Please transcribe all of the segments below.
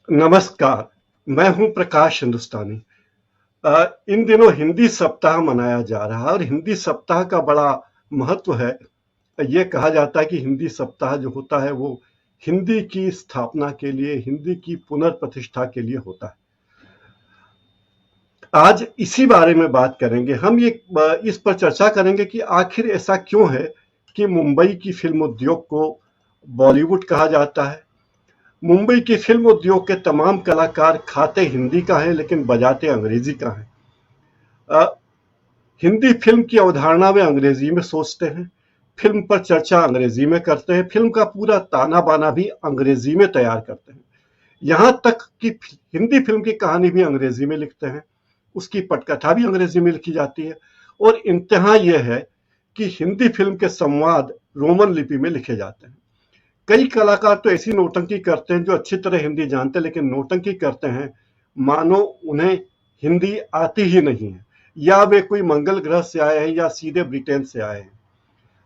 नमस्कार, मैं हूं प्रकाश हिंदुस्तानी। इन दिनों हिंदी सप्ताह मनाया जा रहा है और हिंदी सप्ताह का बड़ा महत्व है। ये कहा जाता है कि हिंदी सप्ताह जो होता है वो हिंदी की स्थापना के लिए, हिंदी की पुनर्प्रतिष्ठा के लिए होता है। आज इसी बारे में बात करेंगे हम। इस पर चर्चा करेंगे कि आखिर ऐसा क्यों है कि मुंबई की फिल्म उद्योग को बॉलीवुड कहा जाता है। मुंबई की फिल्म उद्योग के तमाम कलाकार खाते हिंदी का है लेकिन बजाते अंग्रेजी का है। हिंदी फिल्म की अवधारणा में अंग्रेजी में सोचते हैं, फिल्म पर चर्चा अंग्रेजी में करते हैं, फिल्म का पूरा ताना बाना भी अंग्रेजी में तैयार करते हैं। यहाँ तक कि हिंदी फिल्म की कहानी भी अंग्रेजी में लिखते हैं, उसकी पटकथा भी अंग्रेजी में लिखी जाती है। और इंतहा यह है कि हिंदी फिल्म के संवाद रोमन लिपि में लिखे जाते हैं। कई कलाकार तो ऐसी नौटंकी करते हैं जो अच्छी तरह हिंदी जानते हैं लेकिन नौटंकी करते हैं मानो उन्हें हिंदी आती ही नहीं है, या वे कोई मंगल ग्रह से आए हैं या सीधे ब्रिटेन से आए हैं।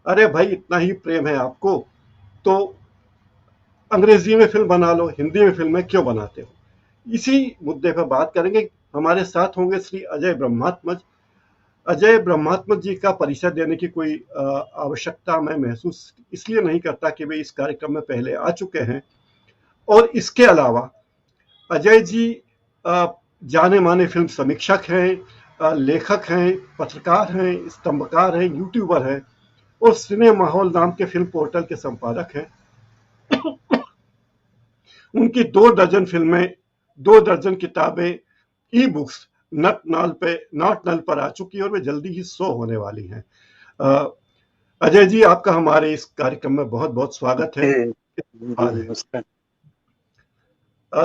अरे भाई, इतना ही प्रेम है आपको तो अंग्रेजी में फिल्म बना लो, हिंदी में फिल्में क्यों बनाते हो। इसी मुद्दे पर बात करेंगे। हमारे साथ होंगे श्री अजय ब्रह्मात्मज। अजय ब्रह्मात्मज जी का परिचय देने की कोई आवश्यकता मैं महसूस इसलिए नहीं करता कि वे इस कार्यक्रम में पहले आ चुके हैं। और इसके अलावा अजय जी जाने माने फिल्म समीक्षक हैं, लेखक हैं, पत्रकार हैं, स्तंभकार हैं, यूट्यूबर हैं और सिने माहौल नाम के फिल्म पोर्टल के संपादक हैं। उनकी 2 दर्जन फिल्में, 2 दर्जन किताबें, ई बुक्स नॉट नल पर आ चुकी और वे जल्दी ही 100 होने वाली हैं। अजय जी, आपका हमारे इस कार्यक्रम में बहुत बहुत स्वागत है।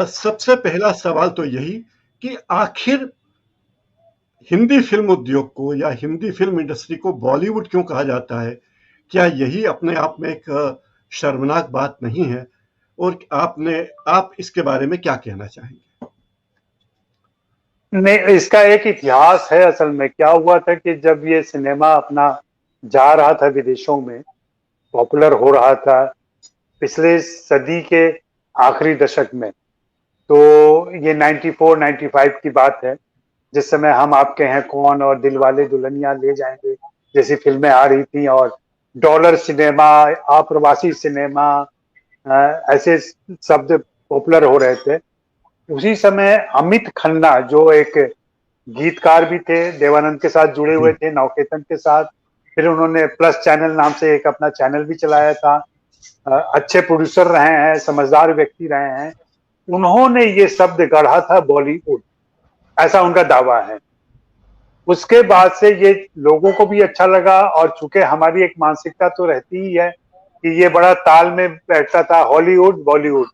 सबसे पहला सवाल तो यही कि आखिर हिंदी फिल्म उद्योग को या हिंदी फिल्म इंडस्ट्री को बॉलीवुड क्यों कहा जाता है। क्या यही अपने आप में एक शर्मनाक बात नहीं है? और आप इसके बारे में क्या कहना चाहेंगे? नहीं, इसका एक इतिहास है। असल में क्या हुआ था कि जब ये सिनेमा अपना जा रहा था विदेशों में, पॉपुलर हो रहा था पिछले सदी के आखिरी दशक में, तो ये 94-95 की बात है, जिस समय हम आपके हैं कौन और दिलवाले दुल्हनिया ले जाएंगे जैसी फिल्में आ रही थी और डॉलर सिनेमा, अप्रवासी सिनेमा, ऐसे शब्द पॉपुलर हो रहे थे। उसी समय अमित खन्ना, जो एक गीतकार भी थे, देवानंद के साथ जुड़े हुए थे, नवकेतन के साथ, फिर उन्होंने प्लस चैनल नाम से एक अपना चैनल भी चलाया था। अच्छे प्रोड्यूसर रहे हैं, समझदार व्यक्ति रहे हैं। उन्होंने ये शब्द गढ़ा था बॉलीवुड, ऐसा उनका दावा है। उसके बाद से ये लोगों को भी अच्छा लगा और चूंकि हमारी एक मानसिकता तो रहती ही है कि ये बड़ा ताल में बैठता था हॉलीवुड बॉलीवुड,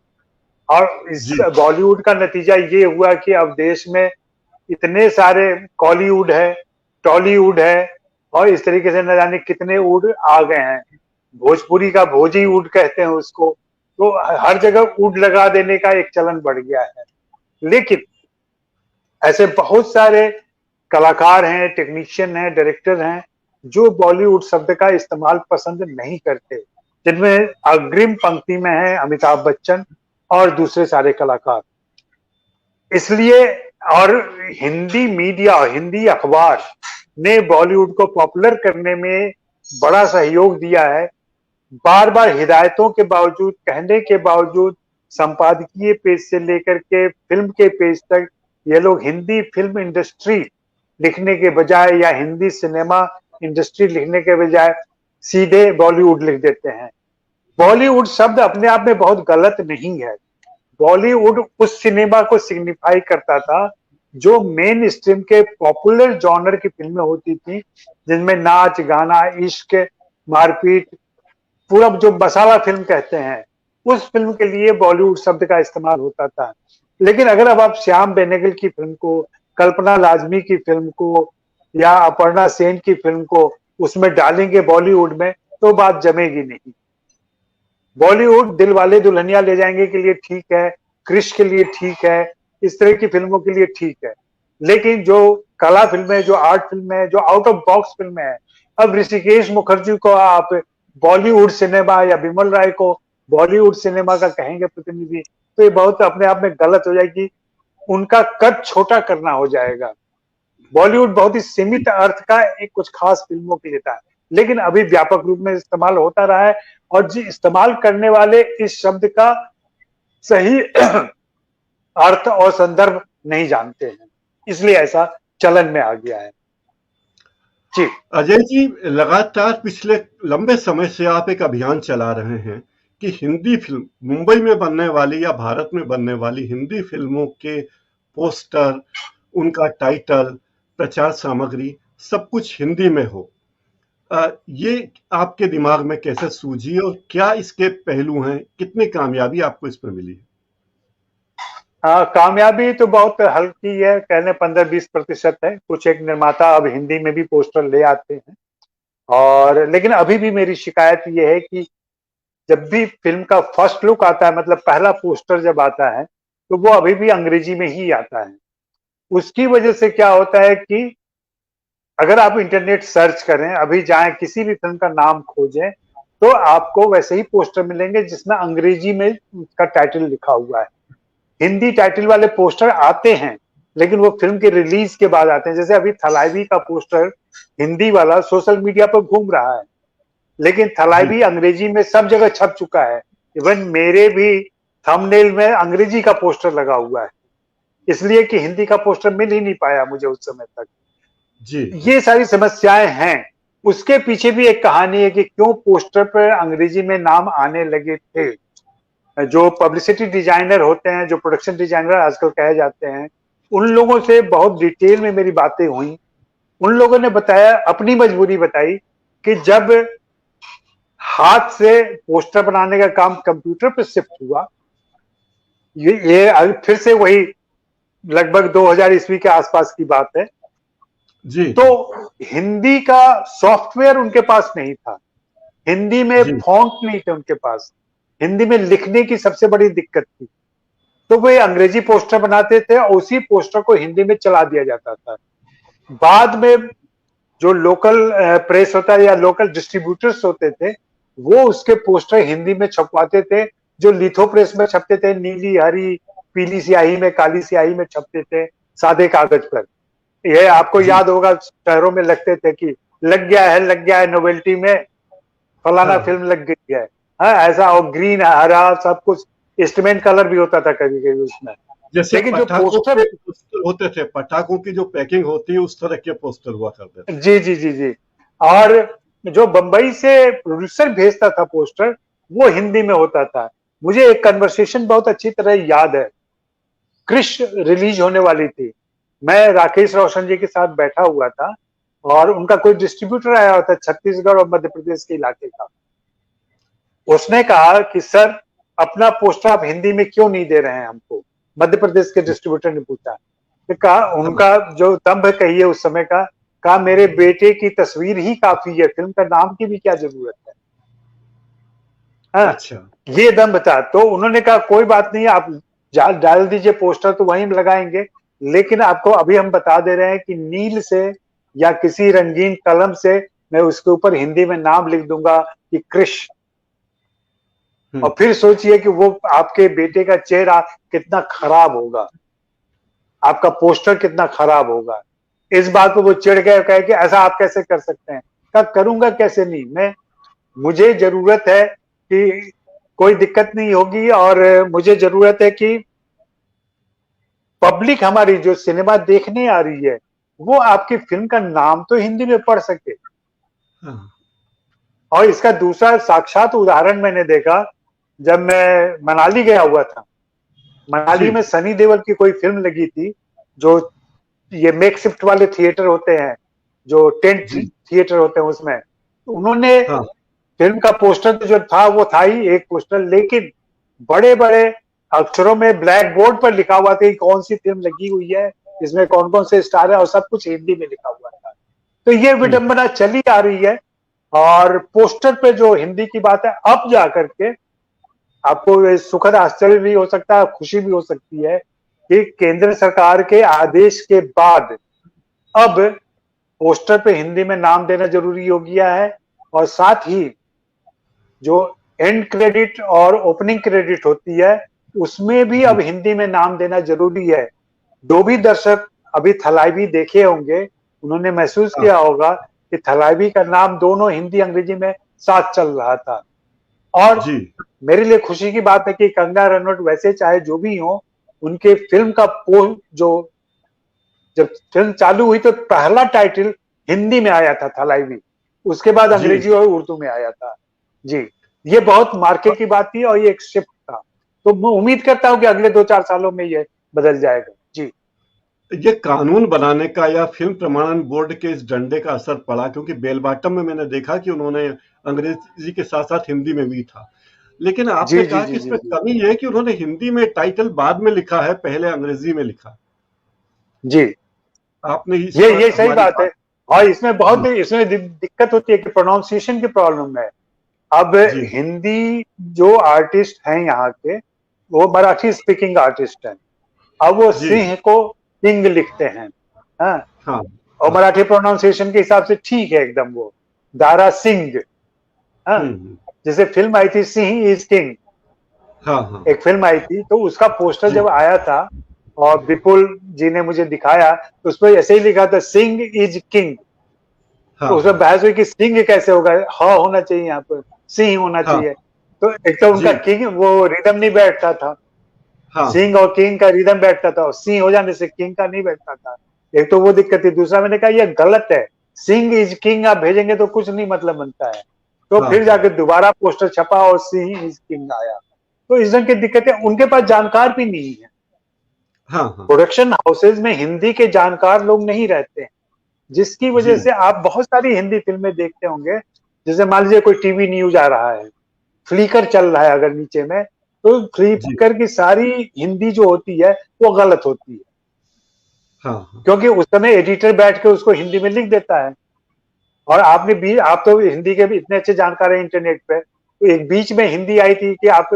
और इस बॉलीवुड का नतीजा ये हुआ कि अब देश में इतने सारे कॉलीवुड है, टॉलीवुड है और इस तरीके से न जाने कितने वुड आ गए हैं। भोजपुरी का भोजी वुड कहते हैं उसको, तो हर जगह वुड लगा देने का एक चलन बढ़ गया है। लेकिन ऐसे बहुत सारे कलाकार हैं, टेक्नीशियन हैं, डायरेक्टर हैं जो बॉलीवुड शब्द का इस्तेमाल पसंद नहीं करते, जिनमें अग्रिम पंक्ति में है अमिताभ बच्चन और दूसरे सारे कलाकार। इसलिए और हिंदी मीडिया, हिंदी अखबार ने बॉलीवुड को पॉपुलर करने में बड़ा सहयोग दिया है। बार बार हिदायतों के बावजूद, कहने के बावजूद, संपादकीय पेज से लेकर के फिल्म के पेज तक ये लोग हिंदी फिल्म इंडस्ट्री लिखने के बजाय या हिंदी सिनेमा इंडस्ट्री लिखने के बजाय सीधे बॉलीवुड लिख देते हैं। बॉलीवुड शब्द अपने आप में बहुत गलत नहीं है। बॉलीवुड उस सिनेमा को सिग्निफाई करता था जो मेन स्ट्रीम के पॉपुलर जॉनर की फिल्में होती थी, जिनमें नाच गाना, इश्क, मारपीट, पूरा जो मसाला फिल्म कहते हैं, उस फिल्म के लिए बॉलीवुड शब्द का इस्तेमाल होता था। लेकिन अगर अब आप श्याम बेनेगल की फिल्म को, कल्पना लाजमी की फिल्म को या अपर्णा सेन की फिल्म को उसमें डालेंगे बॉलीवुड में, तो बात जमेगी नहीं। बॉलीवुड दिलवाले दुल्हनिया ले जाएंगे के लिए ठीक है, क्रिश के लिए ठीक है, इस तरह की फिल्मों के लिए ठीक है। लेकिन जो कला फिल्में, जो आर्ट फिल्में, जो आउट ऑफ बॉक्स फिल्में हैं, अब ऋषिकेश मुखर्जी को आप बॉलीवुड सिनेमा या बिमल राय को बॉलीवुड सिनेमा का कहेंगे प्रतिनिधि, तो ये बहुत अपने आप में गलत हो जाएगी, उनका कद छोटा करना हो जाएगा। बॉलीवुड बहुत ही सीमित अर्थ का एक कुछ खास फिल्मों के लिए था, लेकिन अभी व्यापक रूप में इस्तेमाल होता रहा है, और जो इस्तेमाल करने वाले इस शब्द का सही अर्थ और संदर्भ नहीं जानते हैं, इसलिए ऐसा चलन में आ गया है। जी अजय जी, लगातार पिछले लंबे समय से आप एक अभियान चला रहे हैं कि हिंदी फिल्म, मुंबई में बनने वाली या भारत में बनने वाली हिंदी फिल्मों के पोस्टर, उनका टाइटल, प्रचार सामग्री सब कुछ हिंदी में हो। ये आपके दिमाग में कैसे सूझी और क्या इसके पहलू हैं, कितनी कामयाबी आपको इस पर मिली? हाँ, कामयाबी तो बहुत हल्की है, कहने 15-20% है। कुछ एक निर्माता अब हिंदी में भी पोस्टर ले आते हैं, और लेकिन अभी भी मेरी शिकायत ये है कि जब भी फिल्म का फर्स्ट लुक आता है, मतलब पहला पोस्टर जब आता है, तो वो अभी भी अंग्रेजी में ही आता है। उसकी वजह से क्या होता है कि अगर आप इंटरनेट सर्च करें, अभी जाएं किसी भी फिल्म का नाम खोजें, तो आपको वैसे ही पोस्टर मिलेंगे जिसमें अंग्रेजी में उसका टाइटल लिखा हुआ है। हिंदी टाइटल वाले पोस्टर आते हैं, लेकिन वो फिल्म के रिलीज के बाद आते हैं। जैसे अभी थलाइवी का पोस्टर हिंदी वाला सोशल मीडिया पर घूम रहा है, लेकिन थलाइवी अंग्रेजी में सब जगह छप चुका है। इवन मेरे भी थंबनेल में अंग्रेजी का पोस्टर लगा हुआ है, इसलिए कि हिंदी का पोस्टर मिल ही नहीं पाया मुझे उस समय तक। जी, ये सारी समस्याएं हैं। उसके पीछे भी एक कहानी है कि क्यों पोस्टर पर अंग्रेजी में नाम आने लगे थे। जो पब्लिसिटी डिजाइनर होते हैं, जो प्रोडक्शन डिजाइनर आजकल कहे जाते हैं, उन लोगों से बहुत डिटेल में मेरी बातें हुई। उन लोगों ने बताया, अपनी मजबूरी बताई कि जब हाथ से पोस्टर बनाने का काम कंप्यूटर पर शिफ्ट हुआ, ये फिर से वही लगभग 2000 ईस्वी के आसपास की बात है, जी, तो हिंदी का सॉफ्टवेयर उनके पास नहीं था, हिंदी में जी, फॉन्ट नहीं थे उनके पास, हिंदी में लिखने की सबसे बड़ी दिक्कत थी। तो वे अंग्रेजी पोस्टर बनाते थे और उसी पोस्टर को हिंदी में चला दिया जाता था। बाद में जो लोकल प्रेस होता है या लोकल डिस्ट्रीब्यूटर्स होते थे, वो उसके पोस्टर हिंदी में छपवाते थे, जो लिथो प्रेस में छपते थे, नीली, हरी, पीली स्याही में, काली स्याही में छपते थे, सादे कागज पर। ये आपको जी, याद होगा, शहरों में लगते थे कि लग गया है नोवेल्टी में, फलाना हाँ, फिल्म लग गई है। हाँ, ऐसा, और ग्रीन, हरा, सब कुछ इंस्ट्रूमेंट कलर भी होता था कभी कभी उसमें। जैसे लेकिन जो पटाखों पोस्टर, के पोस्टर होते थे, पटाखों की जो पैकिंग होती है उस तरह के पोस्टर हुआ करते थे। जी जी जी जी, और जो बंबई से प्रोड्यूसर भेजता था पोस्टर, वो हिंदी में होता था। मुझे एक कन्वर्सेशन बहुत अच्छी तरह याद है। क्रिश रिलीज होने वाली थी, मैं राकेश रोशन जी के साथ बैठा हुआ था, और उनका कोई डिस्ट्रीब्यूटर आया हुआ था छत्तीसगढ़ और मध्य प्रदेश के इलाके का। उसने कहा कि सर, अपना पोस्टर आप हिंदी में क्यों नहीं दे रहे हैं हमको? मध्य प्रदेश के डिस्ट्रीब्यूटर ने पूछा। तो कहा, हाँ, उनका जो दम्भ कहिए उस समय का, कहा मेरे बेटे की तस्वीर ही काफी है, फिल्म का नाम की भी क्या जरूरत है। हाँ, अच्छा, ये दम्भ था। तो उन्होंने कहा कोई बात नहीं, आप डाल दीजिए पोस्टर, तो वहीं लगाएंगे, लेकिन आपको अभी हम बता दे रहे हैं कि नील से या किसी रंगीन कलम से मैं उसके ऊपर हिंदी में नाम लिख दूंगा कि क्रिश। और फिर सोचिए कि वो आपके बेटे का चेहरा कितना खराब होगा, आपका पोस्टर कितना खराब होगा। इस बात पे वो चिढ़ गए, कहे कि ऐसा आप कैसे कर सकते हैं? कहा करूंगा कैसे नहीं, मैं, मुझे जरूरत है कि कोई दिक्कत नहीं होगी, और मुझे जरूरत है कि पब्लिक हमारी जो सिनेमा देखने आ रही है, वो आपकी फिल्म का नाम तो हिंदी में पढ़ सके। हाँ, और इसका दूसरा साक्षात उदाहरण मैंने देखा जब मैं मनाली गया हुआ था। मनाली जी, में सनी देओल की कोई फिल्म लगी थी, जो ये मेक शिफ्ट वाले थिएटर होते हैं, जो टेंट जी, थिएटर होते हैं, उसमें उन्होंने हाँ, फिल्म का पोस्टर तो जो था वो था ही एक पोस्टर, लेकिन बड़े बड़े अक्षरों में ब्लैक बोर्ड पर लिखा हुआ था कि कौन सी फिल्म लगी हुई है, इसमें कौन कौन से स्टार है, और सब कुछ हिंदी में लिखा हुआ था। तो ये विडंबना चली आ रही है, और पोस्टर पे जो हिंदी की बात है, अब जाकर के आपको सुखद आश्चर्य भी हो सकता है, खुशी भी हो सकती है कि केंद्र सरकार के आदेश के बाद अब पोस्टर पे हिंदी में नाम देना जरूरी हो गया है, और साथ ही जो एंड क्रेडिट और ओपनिंग क्रेडिट होती है, उसमें भी अब हिंदी में नाम देना जरूरी है। जो भी दर्शक अभी थलाइवी देखे होंगे, उन्होंने महसूस हाँ, किया होगा कि थलाइवी का नाम दोनों हिंदी अंग्रेजी में साथ चल रहा था। और जी, मेरे लिए खुशी की बात है कि कंगना रनौत वैसे चाहे जो भी हो, उनके फिल्म का जो जब फिल्म चालू हुई तो पहला टाइटल हिंदी में आया था, थलाइवी। उसके बाद जी। अंग्रेजी और उर्दू में आया था। जी, ये बहुत मार्के की बात थी और ये एक शिफ्ट था। तो मैं उम्मीद करता हूं कि अगले 2-4 सालों में ये बदल जाएगा। जी, ये कानून बनाने का या फिल्म प्रमाणन बोर्ड के इस डंडे का असर पड़ा, क्योंकि बेल बॉटम में मैंने देखा कि उन्होंने अंग्रेजी के साथ साथ हिंदी में भी था। लेकिन जी, आपने जी, कहा जी, कि जी, इसमें जी, कमी है कि उन्होंने हिंदी में टाइटल बाद में लिखा है, पहले अंग्रेजी में लिखा। जी। आपने इस ये पर सही हमारी बात है। बात। और इसमें बहुत जी, इसमें दिक्कत होती है कि प्रोनाउंसिएशन की प्रॉब्लम है। अब जी, हिंदी जो आर्टिस्ट हैं यहाँ के, वो मराठी स्पीकिंग आर्टिस्ट हैं। अब वो जी। सिंह को सिंग लिखते हैं। हाँ, हाँ, और हाँ। मराठी प्रोनाउंसिएशन के हिसाब से ठीक है एकदम वो, दारा सिंह। हाँ, हम्म। जैसे फिल्म आई थी सिंह इज किंग, हाँ, हाँ। एक फिल्म आई थी, तो उसका पोस्टर जी। जब आया था और विपुल जी ने मुझे दिखाया, तो उस पर ऐसे ही लिखा था सिंह इज किंग। हाँ, तो उसमें हाँ। बहस हुई कि सिंह कैसे होगा, ह होना चाहिए यहाँ पर, सिंह होना हाँ। चाहिए। तो एक तो उनका जी। किंग वो रिदम नहीं बैठता था, हाँ, सिंह और किंग का रिदम बैठता था, और सिंह हो जाने से किंग का नहीं बैठता था। एक तो वो दिक्कत थी, दूसरा मैंने कहा ये गलत है, सिंह इज किंग आप भेजेंगे तो कुछ नहीं मतलब बनता है। तो हाँ। फिर हाँ, जाके दोबारा पोस्टर छपा और सिंह इज किंग आया। तो इस ढंग की दिक्कतें, उनके पास जानकार भी नहीं है। हाँ। हाँ। प्रोडक्शन हाउसेज में हिंदी के जानकार लोग नहीं रहते हैं, जिसकी जी, वजह से आप बहुत सारी हिंदी फिल्में देखते होंगे। जैसे मान लीजिए कोई टीवी न्यूज आ रहा है, फ्लिकर चल रहा है अगर नीचे में, तो जी। फ्लिकर की सारी हिंदी जो होती है वो गलत होती है, हाँ, हाँ। क्योंकि उस समय एडिटर बैठ के उसको हिंदी में लिख देता है। और आपने भी, आप तो हिंदी के भी इतने अच्छे जानकार हैं इंटरनेट पे, तो एक बीच में हिंदी आई थी कि आप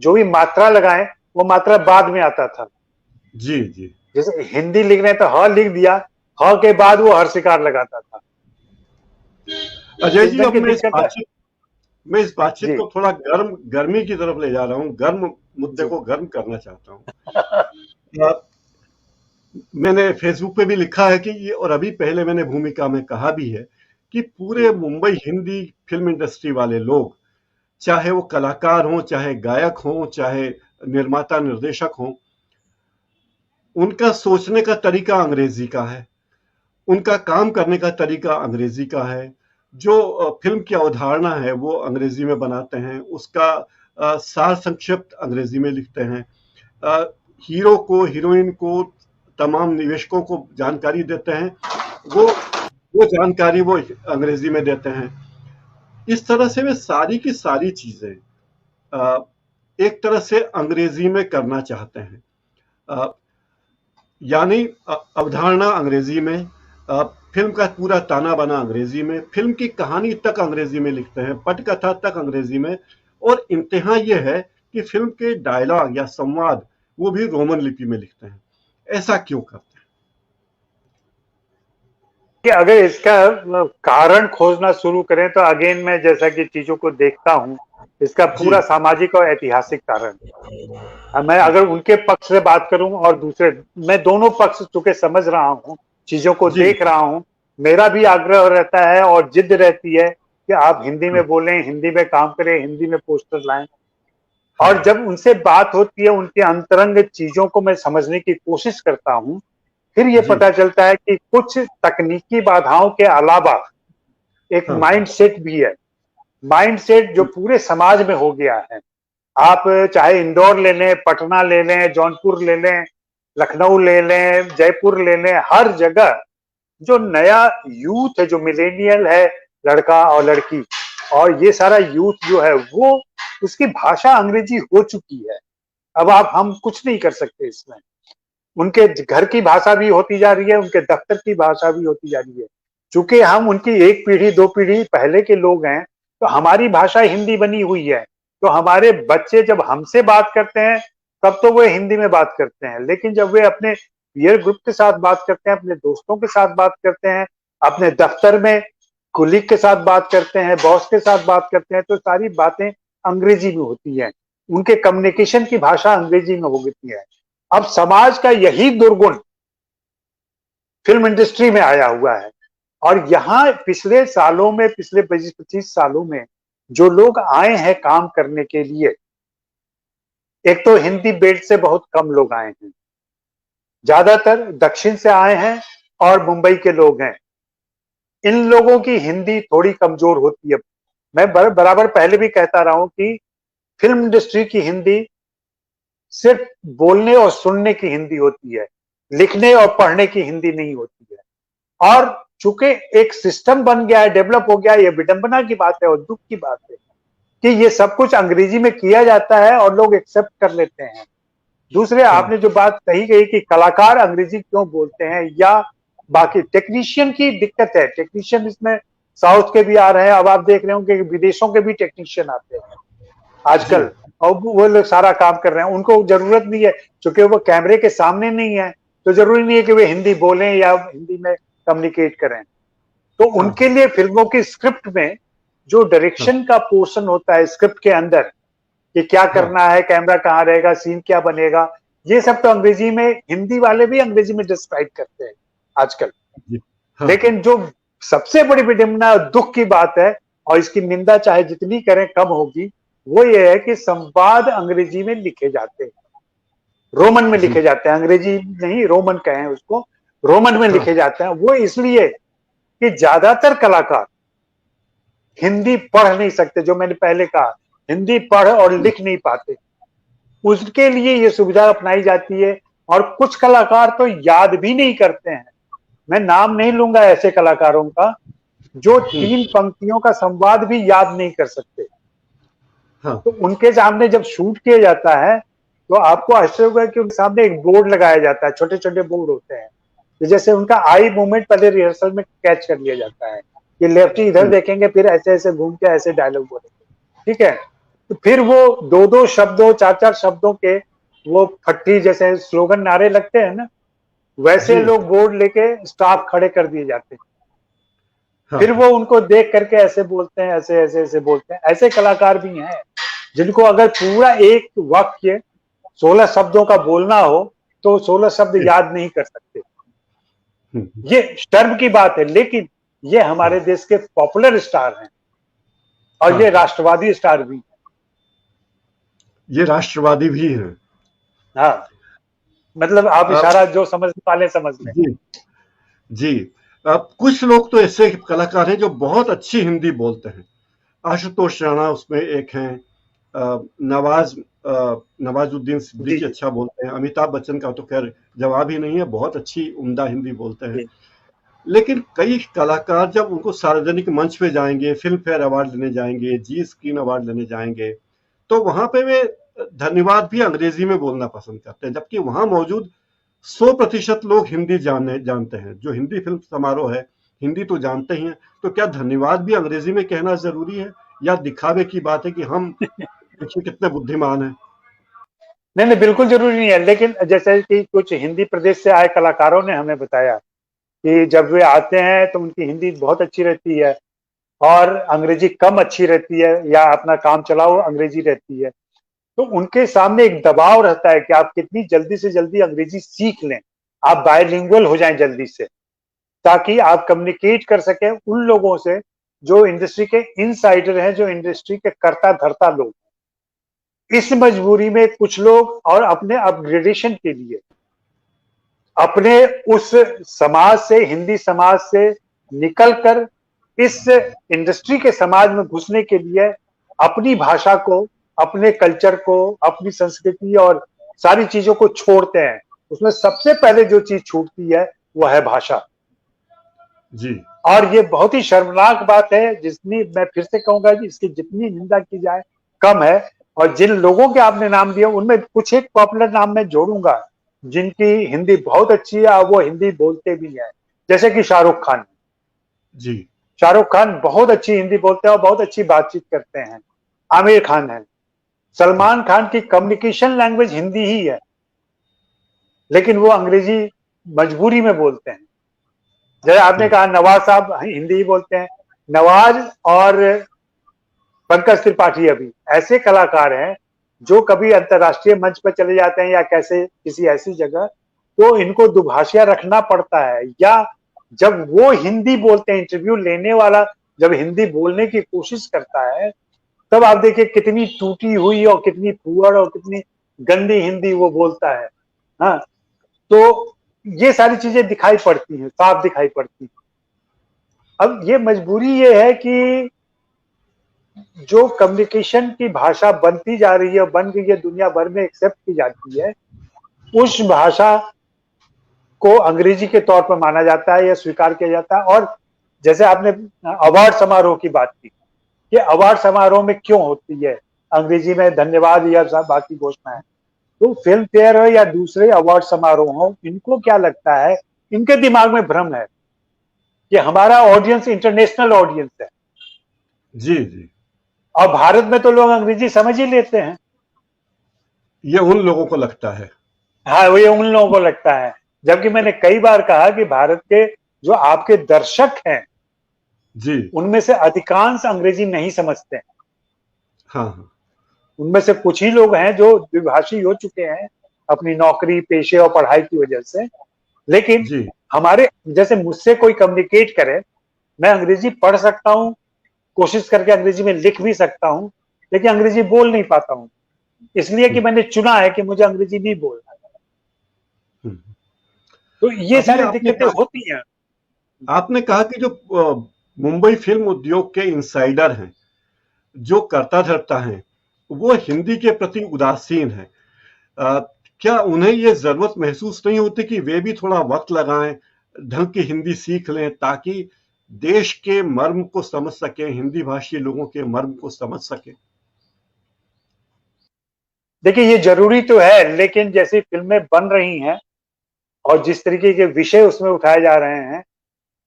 जो भी मात्रा लगाएं, वो मात्रा बाद में आता था। जी, जी। जैसे हिंदी लिख रहे हैं तो ह लिख दिया, ह के बाद वो हर शिकार लगाता था। अजय इस जी, ढंग अब की दिक्कत है। मैं इस बातचीत जी। को थोड़ा गर्मी की तरफ ले जा रहा हूँ, गर्म मुद्दे जी। को गर्म करना चाहता हूँ। अ, मैंने फेसबुक पे भी लिखा है कि ये, और अभी पहले मैंने भूमिका में कहा भी है कि पूरे जी। मुंबई हिंदी फिल्म इंडस्ट्री वाले लोग, चाहे वो कलाकार हों, चाहे गायक हों, चाहे निर्माता निर्देशक हों, उनका सोचने का तरीका अंग्रेजी का है, उनका काम करने का तरीका अंग्रेजी का है। जो फिल्म की अवधारणा है वो अंग्रेजी में बनाते हैं, उसका सार संक्षिप्त अंग्रेजी में लिखते हैं। अ, हीरो को, हीरोइन को, तमाम निवेशकों को जानकारी देते हैं, वो जानकारी वो अंग्रेजी में देते हैं। इस तरह से वे सारी की सारी चीजें अ, एक तरह से अंग्रेजी में करना चाहते हैं। अ, यानी अवधारणा अंग्रेजी में, फिल्म का पूरा ताना बाना अंग्रेजी में, फिल्म की कहानी तक अंग्रेजी में लिखते हैं, पटकथा तक अंग्रेजी में, और इम्तिहान यह है कि फिल्म के डायलॉग या संवाद वो भी रोमन लिपि में लिखते हैं। ऐसा क्यों करते कि अगर इसका कारण खोजना शुरू करें तो अगेन मैं जैसा कि चीजों को देखता हूं, इसका हैं? पूरा जी, सामाजिक और ऐतिहासिक कारण है। मैं अगर उनके पक्ष से बात करूं और दूसरे, मैं दोनों पक्ष चूंकि समझ रहा हूं, चीजों को जी, देख रहा हूं, मेरा भी आग्रह रहता है और जिद रहती है कि आप हिंदी हाँ, में बोलें, हिंदी में काम करें, हिंदी में पोस्टर लाएं। हाँ, और जब उनसे बात होती है, उनके अंतरंग चीजों को मैं समझने की कोशिश करता हूं, फिर ये जी, पता चलता है कि कुछ तकनीकी बाधाओं के अलावा एक हाँ, माइंडसेट भी है। माइंडसेट जो पूरे समाज में हो गया है। आप चाहे इंदौर ले लें, पटना ले लें, जौनपुर ले लें, लखनऊ ले लें, जयपुर ले लें, हर जगह जो नया यूथ है, जो मिलेनियल है, लड़का और लड़की, और ये सारा यूथ जो है वो, उसकी भाषा अंग्रेजी हो चुकी है। अब आप हम कुछ नहीं कर सकते इसमें। उनके घर की भाषा भी होती जा रही है, उनके दफ्तर की भाषा भी होती जा रही है। चूंकि हम उनकी एक पीढ़ी दो पीढ़ी पहले के लोग हैं, तो हमारी भाषा हिंदी बनी हुई है। तो हमारे बच्चे जब हमसे बात करते हैं, तब तो वे हिंदी में बात करते हैं, लेकिन जब वे अपने पीयर ग्रुप के साथ बात करते हैं, अपने दोस्तों के साथ बात करते हैं, अपने दफ्तर में कुलीग के साथ बात करते हैं, बॉस के साथ बात करते हैं, तो सारी बातें अंग्रेजी में होती हैं। उनके कम्युनिकेशन की भाषा अंग्रेजी में हो गई है। अब समाज का यही दुर्गुण फिल्म इंडस्ट्री में आया हुआ है। और यहाँ पिछले सालों में, पिछले 25 सालों में जो लोग आए हैं काम करने के लिए, एक तो हिंदी बेल्ट से बहुत कम लोग आए हैं, ज्यादातर दक्षिण से आए हैं और मुंबई के लोग हैं। इन लोगों की हिंदी थोड़ी कमजोर होती है। मैं बराबर पहले भी कहता रहा हूं कि फिल्म इंडस्ट्री की हिंदी सिर्फ बोलने और सुनने की हिंदी होती है, लिखने और पढ़ने की हिंदी नहीं होती है। और चूंकि एक सिस्टम बन गया है, डेवलप हो गया है, ये विडंबना की बात है और दुख की बात है कि ये सब कुछ अंग्रेजी में किया जाता है और लोग एक्सेप्ट कर लेते हैं। दूसरे, आपने जो बात कही कि कलाकार अंग्रेजी क्यों बोलते हैं, या बाकी टेक्नीशियन की दिक्कत है। टेक्नीशियन इसमें साउथ के भी आ रहे हैं, अब आप देख रहे होंगे कि विदेशों के भी टेक्नीशियन आते हैं आजकल, और वो लोग सारा काम कर रहे हैं। उनको जरूरत नहीं है, क्योंकि वो कैमरे के सामने नहीं है, तो जरूरी नहीं है कि वे हिंदी बोलें या हिंदी में कम्युनिकेट करें। तो उनके लिए फिल्मों की स्क्रिप्ट में जो डायरेक्शन का पोर्शन होता है स्क्रिप्ट के अंदर, कि क्या करना है, कैमरा कहाँ रहेगा, सीन क्या बनेगा, ये सब तो अंग्रेजी में, हिंदी वाले भी अंग्रेजी में डिस्क्राइब करते हैं आजकल। लेकिन जो सबसे बड़ी विडंबना और दुख की बात है, और इसकी निंदा चाहे जितनी करें कम होगी, वो ये है कि संवाद अंग्रेजी में लिखे जाते हैं, रोमन में लिखे जाते हैं, अंग्रेजी नहीं, रोमन कहें उसको, रोमन में लिखे जाते हैं। वो इसलिए कि ज्यादातर कलाकार हिंदी पढ़ नहीं सकते, जो मैंने पहले कहा, हिंदी पढ़ और लिख नहीं पाते, उसके लिए ये सुविधा अपनाई जाती है। और कुछ कलाकार तो याद भी नहीं करते हैं। मैं नाम नहीं लूंगा ऐसे कलाकारों का जो 3 पंक्तियों का संवाद भी याद नहीं कर सकते। तो उनके सामने जब शूट किया जाता है तो आपको आश्चर्य होगा कि उनके सामने एक बोर्ड लगाया जाता है, छोटे छोटे बोर्ड होते हैं, तो जैसे उनका आई मूवमेंट पहले रिहर्सल में कैच कर लिया जाता है कि लेफ्टी इधर देखेंगे, फिर ऐसे ऐसे घूम के ऐसे डायलॉग बोलेंगे, ठीक है। तो फिर वो 2-2 शब्दों, 4-4 शब्दों के वो फट्टी जैसे स्लोगन नारे लगते हैं ना, वैसे लोग बोर्ड लेके स्टाफ खड़े कर दिए जाते हैं। फिर वो उनको देख करके ऐसे बोलते हैं, ऐसे ऐसे ऐसे बोलते हैं। ऐसे कलाकार भी हैं जिनको अगर पूरा एक वाक्य 16 शब्दों का बोलना हो तो 16 शब्द याद नहीं कर सकते। ये शर्म की बात है, लेकिन ये हमारे देश के पॉपुलर स्टार हैं और ये राष्ट्रवादी स्टार भी हैं। ये राष्ट्रवादी भी हैं। हाँ, मतलब आप इशारा जो समझ पाले समझ लें। जी जी। अब कुछ लोग तो ऐसे कलाकार हैं जो बहुत अच्छी हिंदी बोलते हैं। आशुतोष राणा उसमें एक हैं, नवाजुद्दीन सिद्दीकी अच्छा बोलते हैं, अमिताभ बच्चन का तो खैर जवाब ही नहीं है, बहुत अच्छी उम्दा हिंदी बोलते हैं। लेकिन कई कलाकार जब उनको सार्वजनिक मंच पे जाएंगे, फिल्म फेयर अवार्ड लेने जाएंगे, जी स्क्रीन अवार्ड लेने जाएंगे, तो वहां पे वे धन्यवाद भी अंग्रेजी में बोलना पसंद करते हैं, जबकि वहां मौजूद 100% लोग हिंदी जानते हैं। जो हिंदी फिल्म समारोह है, हिंदी तो जानते ही हैं, तो क्या धन्यवाद भी अंग्रेजी में कहना जरूरी है, या दिखावे की बात है कि हम देखिए कितने बुद्धिमान हैं? नहीं नहीं, बिल्कुल जरूरी नहीं है। लेकिन जैसे कि कुछ हिंदी प्रदेश से आए कलाकारों ने हमें बताया कि जब वे आते हैं तो उनकी हिंदी बहुत अच्छी रहती है और अंग्रेजी कम अच्छी रहती है, या अपना काम चलाओ अंग्रेजी रहती है। तो उनके सामने एक दबाव रहता है कि आप कितनी जल्दी से जल्दी अंग्रेजी सीख लें, आप बायलिंगुअल हो जाएं जल्दी से, ताकि आप कम्युनिकेट कर सकें उन लोगों से जो इंडस्ट्री के इनसाइडर हैं, जो इंडस्ट्री के कर्ता धर्ता लोग। इस मजबूरी में कुछ लोग और अपने अपग्रेडेशन के लिए अपने उस समाज से, हिंदी समाज से निकलकर इस इंडस्ट्री के समाज में घुसने के लिए अपनी भाषा को, अपने कल्चर को, अपनी संस्कृति और सारी चीजों को छोड़ते हैं। उसमें सबसे पहले जो चीज छूटती है वो है भाषा जी। और ये बहुत ही शर्मनाक बात है, जितनी, मैं फिर से कहूंगा कि इसकी जितनी निंदा की जाए कम है। और जिन लोगों के आपने नाम दिए उनमें कुछ एक पॉपुलर नाम मैं जोड़ूंगा जिनकी हिंदी बहुत अच्छी है और वो हिंदी बोलते भी हैं, जैसे कि शाहरुख खान जी। शाहरुख खान बहुत अच्छी हिंदी बोलते हैं और बहुत अच्छी बातचीत करते हैं। आमिर खान है, सलमान खान की कम्युनिकेशन लैंग्वेज हिंदी ही है, लेकिन वो अंग्रेजी मजबूरी में बोलते हैं। जैसे आपने कहा नवाज साहब हिंदी ही बोलते हैं। नवाज और पंकज त्रिपाठी अभी ऐसे कलाकार हैं जो कभी अंतर्राष्ट्रीय मंच पर चले जाते हैं या कैसे किसी ऐसी जगह, तो इनको दुभाषिया रखना पड़ता है। या जब वो हिंदी बोलते हैं, इंटरव्यू लेने वाला जब हिंदी बोलने की कोशिश करता है, तब आप देखिए कितनी टूटी हुई और कितनी फुअड़ और कितनी गंदी हिंदी वो बोलता है। हाँ, तो ये सारी चीजें दिखाई पड़ती हैं, साफ दिखाई पड़ती हैं। अब ये मजबूरी ये है कि जो कम्युनिकेशन की भाषा बनती जा रही है, बन गई है, दुनिया भर में एक्सेप्ट की जाती है, उस भाषा को अंग्रेजी के तौर पर माना जाता है या स्वीकार किया जाता है। और जैसे आपने अवार्ड समारोह की बात की, कि अवार्ड समारोह में क्यों होती है अंग्रेजी में धन्यवाद या बाकी घोषणाएं, तो फिल्म फेयर हो या दूसरे अवार्ड समारोह हो, इनको क्या लगता है, इनके दिमाग में भ्रम है कि हमारा ऑडियंस इंटरनेशनल ऑडियंस है। जी जी। और भारत में तो लोग अंग्रेजी समझ ही लेते हैं। ये उन लोगों को लगता है। हाँ, वो ये उन लोगों को लगता है, जबकि मैंने कई बार कहा कि भारत के जो आपके दर्शक हैं, जी। उनमें से अधिकांश अंग्रेजी नहीं समझते हैं। हाँ हाँ। उनमें से कुछ ही लोग हैं जो द्विभाषी हो चुके हैं अपनी नौकरी, पेशे और पढ़ाई की वजह से। लेकिन जी हमारे जैसे मुझसे कोई कम्युनिकेट करे, मैं अंग्रेजी पढ़ सकता हूँ, कोशिश करके अंग्रेजी में लिख भी सकता हूँ, लेकिन अंग्रेजी बोल नहीं पाता हूँ, इसलिए कि मैंने चुना है कि मुझे अंग्रेजी नहीं बोलना है। हम्म। तो ये अभी सारी दिक्कतें होती हैं। आपने कहा कि जो मुंबई फिल्म उद्योग के इनसाइडर हैं, जो कर्ता धर्ता हैं, वो हिंदी के प्रति उदासीन हैं। क्या उन्हें ये जरूरत महसूस नहीं होती कि वे भी थोड़ा वक्त लगाएं, ढंग की हिंदी सीख लें, ताकि देश के मर्म को समझ सकें, हिंदी भाषी लोगों के मर्म को समझ सकें? देखिए, ये जरूरी तो है, लेकिन जैसी फिल्में बन रही हैं और जिस तरीके के विषय उसमें उठाए जा रहे हैं,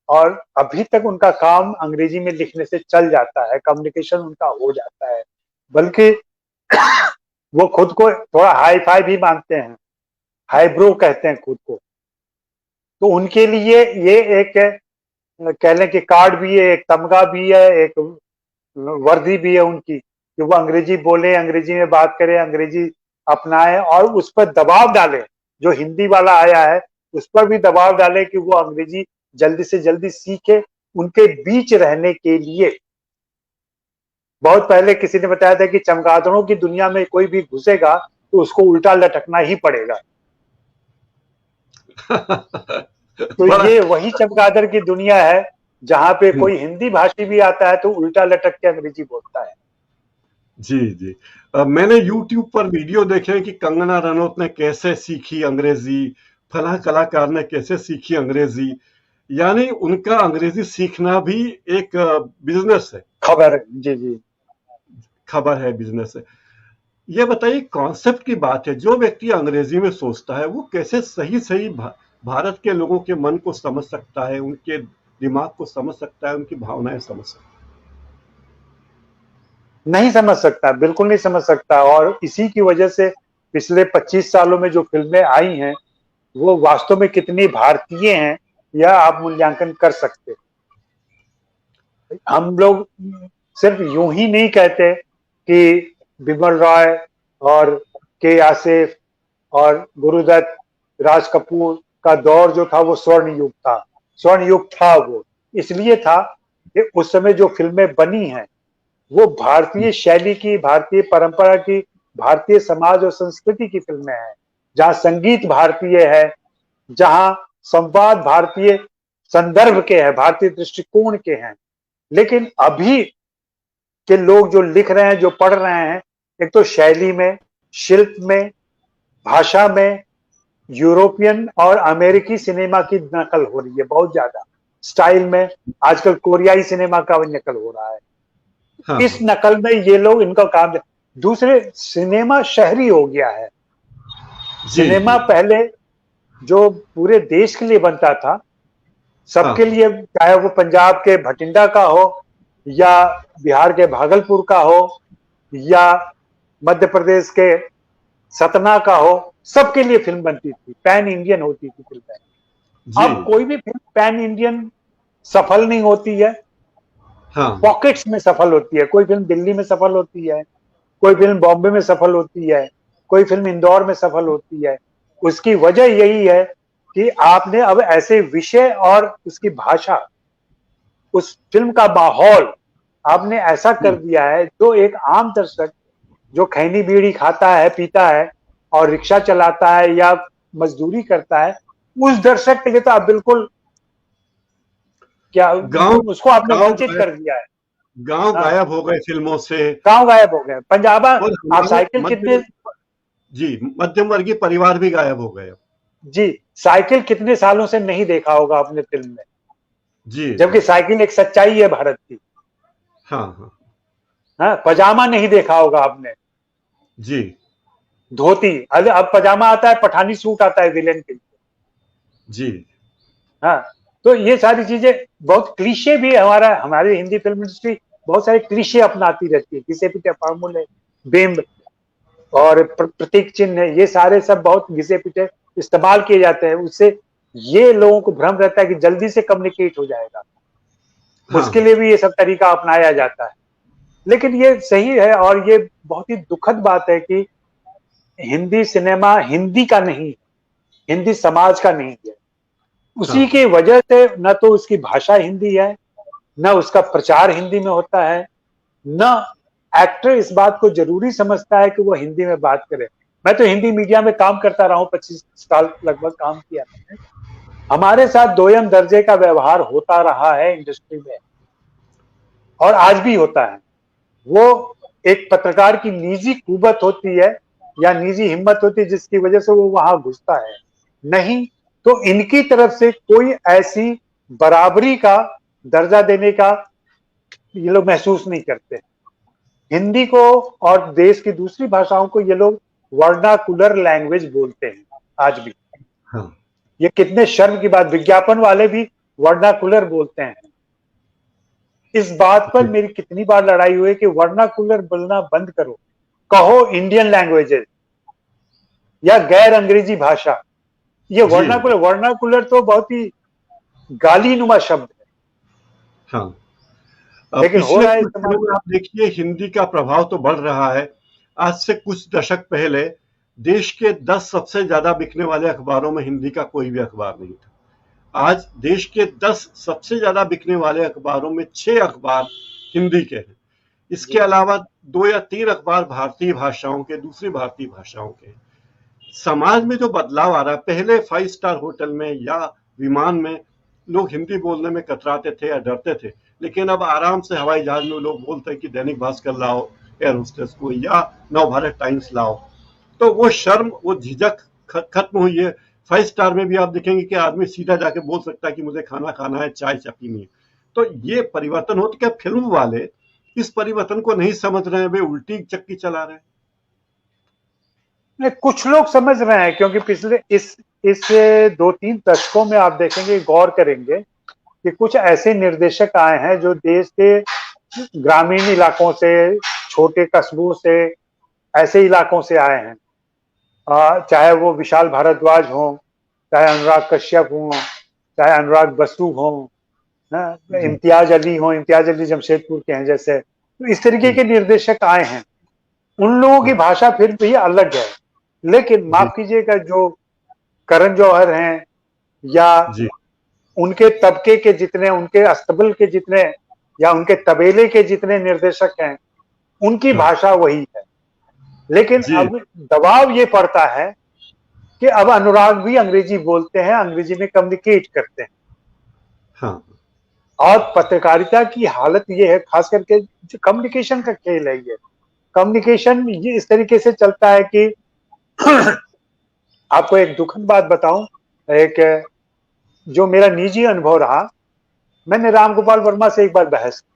और अभी तक उनका काम अंग्रेजी में लिखने से चल जाता है, कम्युनिकेशन उनका हो जाता है, बल्कि वो खुद को थोड़ा हाई फाई भी मानते हैं, हाईब्रो कहते हैं खुद को। तो उनके लिए ये एक कह लें कि कार्ड भी है, एक तमगा भी है, एक वर्दी भी है उनकी, कि वो अंग्रेजी बोले, अंग्रेजी में बात करें, अंग्रेजी अपनाए और उस पर दबाव डालें। जो हिंदी वाला आया है उस पर भी दबाव डालें कि वो अंग्रेजी जल्दी से जल्दी सीखे, उनके बीच रहने के लिए। बहुत पहले किसी ने बताया था कि चमगादड़ों की दुनिया में कोई भी घुसेगा तो उसको उल्टा लटकना ही पड़ेगा। तो बड़ा। ये वही चमगादड़ की दुनिया है जहां पे कोई हिंदी भाषी भी आता है तो उल्टा लटक के अंग्रेजी बोलता है। जी जी। मैंने YouTube पर वीडियो देखे हैं कि कंगना रनौत ने कैसे सीखी अंग्रेजी, फलां कलाकार ने कैसे सीखी अंग्रेजी। यानी उनका अंग्रेजी सीखना भी एक बिजनेस है। खबर है, जी जी। खबर है, बिजनेस है। ये बताइए, कॉन्सेप्ट की बात है, जो व्यक्ति अंग्रेजी में सोचता है वो कैसे सही सही भारत के लोगों के मन को समझ सकता है, उनके दिमाग को समझ सकता है, उनकी भावनाएं समझ सकता है? नहीं समझ सकता, बिल्कुल नहीं समझ सकता। और इसी की वजह से पिछले 25 सालों में जो फिल्में आई हैं वो वास्तव में कितनी भारतीय हैं यह आप मूल्यांकन कर सकते। हम लोग सिर्फ यूं ही नहीं कहते कि बिमल रॉय और के आसिफ और गुरुदत्त, राज कपूर का दौर जो था वो स्वर्ण युग था। स्वर्ण युग था वो इसलिए था कि उस समय जो फिल्में बनी हैं वो भारतीय शैली की, भारतीय परंपरा की, भारतीय समाज और संस्कृति की फिल्में हैं, जहां संगीत भारतीय है, जहां संवाद भारतीय संदर्भ के हैं, भारतीय दृष्टिकोण के हैं। लेकिन अभी के लोग जो लिख रहे हैं, जो पढ़ रहे हैं, एक तो शैली में, शिल्प में, भाषा में यूरोपियन और अमेरिकी सिनेमा की नकल हो रही है बहुत ज्यादा। स्टाइल में आजकल कोरियाई सिनेमा का भी नकल हो रहा है। हाँ इस हाँ। नकल में ये लोग, इनका काम है। दूसरे, सिनेमा शहरी हो गया है। जी सिनेमा जी। पहले जो पूरे देश के लिए बनता था, हाँ सबके लिए, चाहे वो पंजाब के भटिंडा का हो या बिहार के भागलपुर का हो या मध्य प्रदेश के सतना का हो, सबके लिए फिल्म बनती थी, पैन इंडियन होती थी फिल्में। जी अब जी। कोई भी फिल्म पैन इंडियन सफल नहीं होती है, हाँ पॉकेट्स में सफल होती है। कोई फिल्म दिल्ली में सफल होती है, कोई फिल्म बॉम्बे में सफल होती है, कोई फिल्म इंदौर में सफल होती है। उसकी वजह यही है कि आपने अब ऐसे विषय और उसकी भाषा, उस फिल्म का माहौल आपने ऐसा कर दिया है जो एक आम दर्शक जो खैनी बीड़ी खाता है, पीता है और रिक्शा चलाता है या मजदूरी करता है, उस दर्शक के लिए तो आप बिल्कुल क्या गांव उसको आपने गांव वंचित कर दिया है। गांव हाँ, गायब हो गए फिल्मों से। गांव गायब हो गए। पंजाबा और आप हमारे साइकिल कितने, मध्यम वर्गीय परिवार भी गायब हो गए। जी, साइकिल कितने सालों से नहीं देखा होगा आपने फिल्म में, जी जी। जबकि साइकिल एक सच्चाई है भारत की। हाँ हाँ। हाँ, पजामा नहीं देखा होगा आपने, जी धोती। अब पजामा आता है, पठानी सूट आता है विलेन के लिए। जी। हाँ, तो ये सारी चीजें बहुत क्लीशे भी हमारा, हमारी हिंदी फिल्म इंडस्ट्री बहुत सारे क्लीशे अपनाती रहती है। घिसे पिटे फार्मूले, बिंब और प्रतीक चिन्ह, ये सारे सब बहुत घिसे पिटे इस्तेमाल किए जाते हैं। उससे ये लोगों को भ्रम रहता है कि जल्दी से कम्युनिकेट हो जाएगा, उसके हाँ लिए भी ये सब तरीका अपनाया जाता है। लेकिन ये सही है और ये बहुत ही दुखद बात है कि हिंदी सिनेमा हिंदी का नहीं, हिंदी समाज का नहीं है। उसी हाँ। की वजह से न तो उसकी भाषा हिंदी है, न उसका प्रचार हिंदी में होता है, न एक्टर इस बात को जरूरी समझता है कि वो हिंदी में बात करे। मैं तो हिंदी मीडिया में काम करता रहा हूं, 25 साल लगभग काम किया मैंने। हमारे साथ दोयम दर्जे का व्यवहार होता रहा है इंडस्ट्री में और आज भी होता है। वो एक पत्रकार की निजी कुवत होती है या निजी हिम्मत होती है जिसकी वजह से वो वहां घुसता है। नहीं तो इनकी तरफ से कोई ऐसी बराबरी का दर्जा देने का ये लोग महसूस नहीं करते। हिंदी को और देश की दूसरी भाषाओं को ये लोग वर्नाकुलर लैंग्वेज बोलते हैं आज भी। हाँ। ये कितने शर्म की बात, विज्ञापन वाले भी वर्नाकुलर बोलते हैं। इस बात पर मेरी कितनी बार लड़ाई हुई कि वर्नाकुलर बोलना बंद करो, कहो इंडियन लैंग्वेजेस या गैर अंग्रेजी भाषा। ये जी वर्नाकुलर, वर्नाकुलर तो बहुत ही गालीनुमा शब्द है, हाँ। लेकिन हो पिछले रहा है कुछ इस्तेमाल। दिनों में आप देखिए हिंदी का प्रभाव तो बढ़ रहा है। आज से कुछ दशक पहले देश के 10 सबसे ज्यादा बिकने वाले अखबारों में हिंदी का कोई भी अखबार नहीं था। आज देश के 10 सबसे ज्यादा बिकने वाले अखबारों में 6 अखबार हिंदी के हैं। इसके अलावा 2 या 3 अखबार भारतीय भाषाओं के, दूसरी भारतीय भाषाओं के। समाज में जो बदलाव आ रहा है, पहले 5 स्टार होटल में या विमान में लोग हिंदी बोलने में कतराते थे या डरते थे, लेकिन अब आराम से हवाई जहाज में लोग बोलते हैं कि दैनिक भास्कर लाओ एयर होस्टेस को, या नवभारत टाइम्स लाओ। तो वो शर्म, वो झिझक खत्म हुई है। 5 स्टार में भी आप देखेंगे कि आदमी सीधा जाके बोल सकता है कि मुझे खाना खाना है, चाय पीनी है। तो ये परिवर्तन हो, तो क्या फिल्म वाले इस परिवर्तन को नहीं समझ रहे हैं? वे उल्टी चक्की चला रहे हैं। नहीं, कुछ लोग समझ रहे हैं क्योंकि पिछले इस 2-3 दशकों में आप देखेंगे, गौर करेंगे कि कुछ ऐसे निर्देशक आए हैं जो देश के ग्रामीण इलाकों से, छोटे कस्बों से, ऐसे इलाकों से आए हैं। चाहे वो विशाल भारद्वाज हो, चाहे अनुराग कश्यप हो, चाहे अनुराग बसु हो, जी इम्तियाज अली हो, इम्तियाज अली जमशेदपुर के हैं जैसे। तो इस तरीके जी। के निर्देशक आए हैं। उन लोगों की हाँ भाषा फिर भी अलग है, लेकिन जी माफ कीजिएगा, जो करण जौहर हैं या जी। उनके तबके के जितने, उनके अस्तबल के जितने या उनके तबेले के जितने निर्देशक हैं, उनकी हाँ भाषा वही है। लेकिन जी। अब दबाव ये पड़ता है कि अब अनुराग भी अंग्रेजी बोलते हैं, अंग्रेजी में कम्युनिकेट करते हैं। हाँ और पत्रकारिता की हालत ये है, खास करके जो कम्युनिकेशन का खेल है, ये कम्युनिकेशन ये इस तरीके से चलता है कि आपको एक दुखद बात बताऊं, एक जो मेरा निजी अनुभव रहा। मैंने रामगोपाल वर्मा से एक बार बहस की।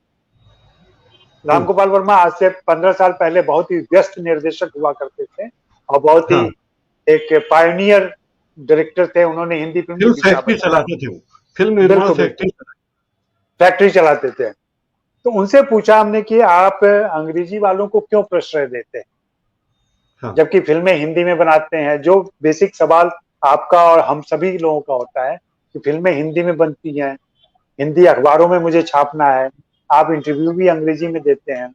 हम्म, रामगोपाल वर्मा आज से 15 साल पहले बहुत ही व्यस्त निर्देशक हुआ करते थे और बहुत ही हाँ। एक पायनियर डायरेक्टर थे। उन्होंने हिंदी फिल्म की फिल्म दिशा फैक्ट्री बनाई। चलाते थे वो, फिल्म निर्माण बिल्कुल बिल्कुल, फैक्ट्री। फैक्ट्री चलाते थे। तो उनसे पूछा हमने कि आप अंग्रेजी वालों को क्यों प्रश्रय देते हैं हाँ जबकि फिल्में हिंदी में बनाते हैं। जो बेसिक सवाल आपका और हम सभी लोगों का होता है कि फिल्में हिंदी में बनती हैं, हिंदी अखबारों में मुझे छापना है, आप इंटरव्यू भी अंग्रेजी में देते हैं,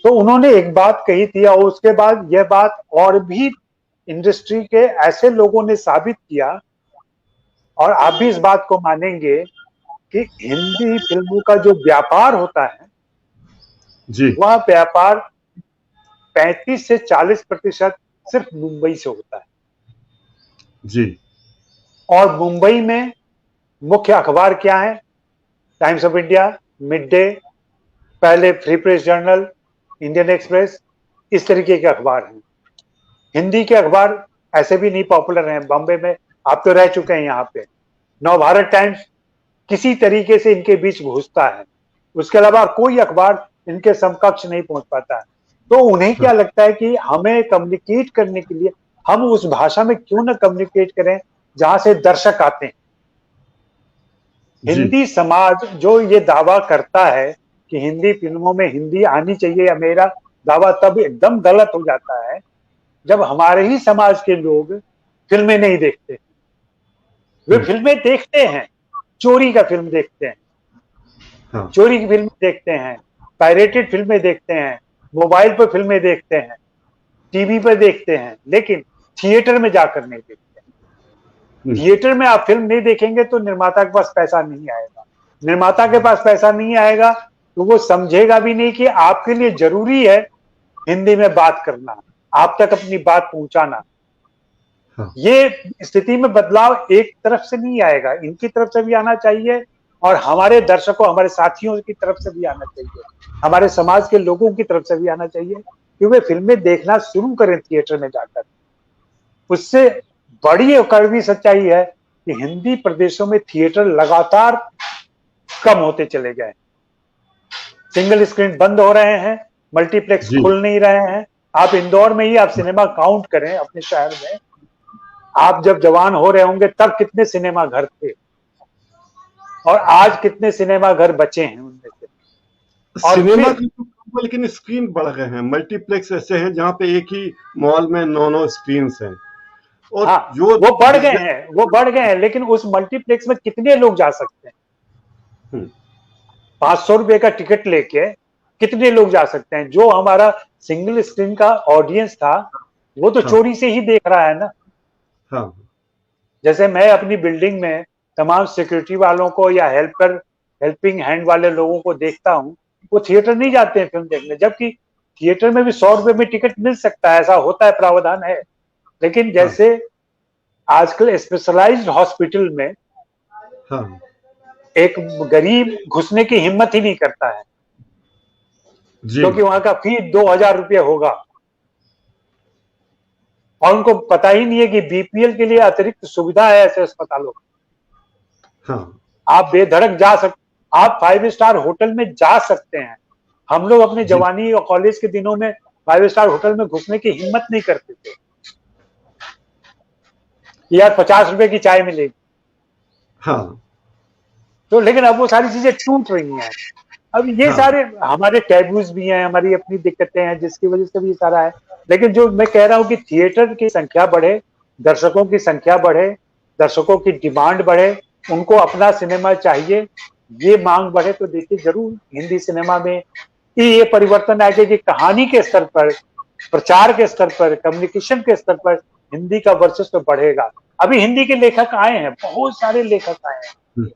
तो उन्होंने एक बात कही थी और उसके बाद यह बात और भी इंडस्ट्री के ऐसे लोगों ने साबित किया, और आप भी इस बात को मानेंगे कि हिंदी फिल्मों का जो व्यापार होता है जी वह व्यापार 35 से 40% सिर्फ मुंबई से होता है। जी और मुंबई में मुख्य अखबार क्या है? Times of India, Mid Day, पहले Free Press Journal, Indian Express, इस तरीके के अखबार हैं। हिंदी के अखबार ऐसे भी नहीं पॉपुलर हैं। बॉम्बे में आप तो रह चुके हैं, यहाँ पे नवभारत टाइम्स किसी तरीके से इनके बीच घुसता है, उसके अलावा कोई अखबार इनके समकक्ष नहीं पहुंच पाता है। तो उन्हें क्या लगता है कि हमें कम्युनिकेट करने के लिए हम उस भाषा में क्यों ना कम्युनिकेट करें जहां से दर्शक आते हैं। जी हिंदी समाज जो ये दावा करता है कि हिंदी फिल्मों में हिंदी आनी चाहिए, या मेरा दावा तब एकदम गलत हो जाता है जब हमारे ही समाज के लोग फिल्में नहीं देखते। वे फिल्में देखते हैं, चोरी का फिल्म देखते हैं, हाँ चोरी की फिल्में देखते हैं, पायरेटेड फिल्में देखते हैं, मोबाइल पर फिल्में देखते हैं, टीवी पर देखते हैं, लेकिन थिएटर में जाकर नहीं देखते। थिएटर में आप फिल्म नहीं देखेंगे तो निर्माता के पास पैसा नहीं आएगा। निर्माता के पास पैसा नहीं आएगा तो वो समझेगा भी नहीं कि आपके लिए जरूरी है हिंदी में बात करना, आप तक अपनी बात पहुंचाना। हाँ ये स्थिति में बदलाव एक तरफ से नहीं आएगा, इनकी तरफ से भी आना चाहिए और हमारे दर्शकों, हमारे साथियों की तरफ से भी आना चाहिए, हमारे समाज के लोगों की तरफ से भी आना चाहिए कि वे फिल्में देखना शुरू करें थिएटर में जाकर। उससे बड़ी और कड़वी सच्चाई है कि हिंदी प्रदेशों में थिएटर लगातार कम होते चले गए। सिंगल स्क्रीन बंद हो रहे हैं, मल्टीप्लेक्स जी खुल नहीं रहे हैं। आप इंदौर में ही आप सिनेमा काउंट करें अपने शहर में, आप जब जवान हो रहे होंगे तब कितने सिनेमा घर थे और आज कितने सिनेमा घर बचे हैं उनमें से। और सिनेमा फिर की तो कम है, लेकिन स्क्रीन बढ़ गए हैं। मल्टीप्लेक्स ऐसे हैं जहाँ पे एक ही मॉल में 9 स्क्रीन हैं। और हाँ, जो वो बढ़ गए हैं, वो बढ़ गए हैं, लेकिन उस मल्टीप्लेक्स में कितने लोग जा सकते हैं? 500 रुपए का टिकट लेके कितने लोग जा सकते हैं? जो हमारा सिंगल स्क्रीन का ऑडियंस था वो तो हाँ चोरी से ही देख रहा है ना। हाँ जैसे मैं अपनी बिल्डिंग में तमाम सिक्योरिटी वालों को या हेल्पिंग हैंड वाले लोगों को देखता हूँ, वो थिएटर नहीं जाते हैं फिल्म देखने, जबकि थिएटर में भी 100 रुपए में टिकट मिल सकता है, ऐसा होता है, प्रावधान है। लेकिन हाँ जैसे आजकल स्पेशलाइज्ड हॉस्पिटल में हाँ एक गरीब घुसने की हिम्मत ही नहीं करता है जी क्योंकि वहां का फी 2000 रुपये होगा और उनको पता ही नहीं है कि बीपीएल के लिए अतिरिक्त सुविधा है ऐसे अस्पतालों में। हाँ आप बेधड़क जा सकते, आप 5 स्टार होटल में जा सकते हैं। हम लोग अपने जी जवानी और कॉलेज के दिनों में 5 स्टार होटल में घुसने की हिम्मत नहीं करते थे कि यार 50 रुपए की चाय मिलेगी। हाँ तो लेकिन अब वो सारी चीजें टूट रही हैं। अब ये हाँ सारे हमारे टैबूज भी हैं, हमारी अपनी दिक्कतें हैं जिसकी वजह से भी ये सारा है। लेकिन जो मैं कह रहा हूँ कि थिएटर की संख्या बढ़े, दर्शकों की संख्या बढ़े, दर्शकों की डिमांड बढ़े, उनको अपना सिनेमा चाहिए, ये मांग बढ़े, तो देखिए जरूर हिंदी सिनेमा में ये परिवर्तन आएगा कि कहानी के स्तर पर, प्रचार के स्तर पर, कम्युनिकेशन के स्तर पर हिंदी का वर्चस्व बढ़ेगा। अभी हिंदी के लेखक आए हैं, बहुत सारे लेखक आए हैं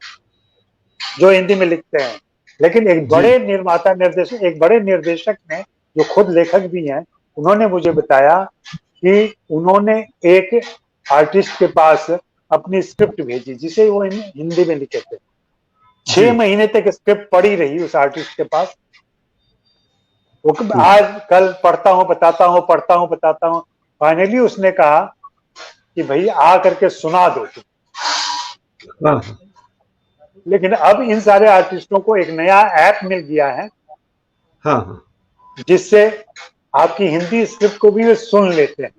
जो हिंदी में लिखते हैं, लेकिन एक बड़े निर्देशक ने, जो खुद लेखक भी हैं, उन्होंने मुझे बताया कि उन्होंने एक आर्टिस्ट के पास अपनी स्क्रिप्ट भेजी जिसे वो हिंदी में लिखे थे। 6 महीने तक स्क्रिप्ट पड़ी रही उस आर्टिस्ट के पास। वो आज कल पढ़ता हूँ बताता हूँ, पढ़ता हूँ बताता हूँ। फाइनली उसने कहा कि भाई आ करके सुना दो तुम। हाँ लेकिन अब इन सारे आर्टिस्टों को एक नया ऐप मिल गया है हाँ जिससे आपकी हिंदी स्क्रिप्ट को भी वे सुन लेते हैं।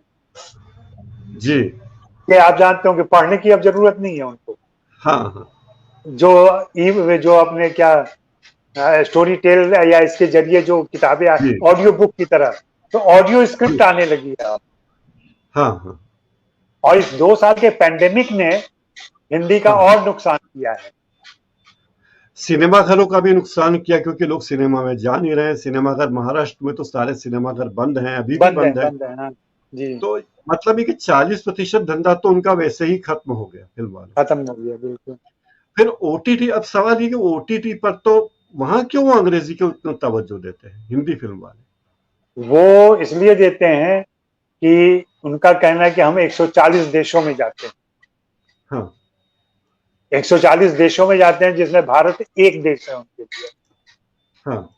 जी कि आप जानते हो कि पढ़ने की अब जरूरत नहीं है उनको। हाँ हाँ जो अपने क्या स्टोरी टेल या इसके जरिए जो किताबें जी ऑडियो बुक की तरह, तो ऑडियो स्क्रिप्ट आने लगी है। हाँ हाँ और इस 2 साल के पैंडेमिक ने हिंदी का हाँ और नुकसान किया है। सिनेमा घरों का भी नुकसान किया, क्योंकि लोग सिनेमा में जा नहीं रहे हैं। सिनेमाघर महाराष्ट्र में तो सारे सिनेमाघर बंद हैं, अभी भी बंद है। बंद है, हाँ जी। तो मतलब ये कि 40% धंधा तो उनका वैसे ही खत्म हो गया फिल्म वालों का। खत्म हो गया बिल्कुल। फिर ओटीटी, अब सवाल ये कि ओटीटी पर तो वहां क्यों वो अंग्रेजी को उतना तवज्जो देते हैं हिंदी फिल्म वाले? वो इसलिए देते हैं कि उनका कहना है कि हम 140 देशों में जाते हैं। हाँ 140 देशों में जाते हैं, जिसमें भारत एक देश है उनके लिए। हाँ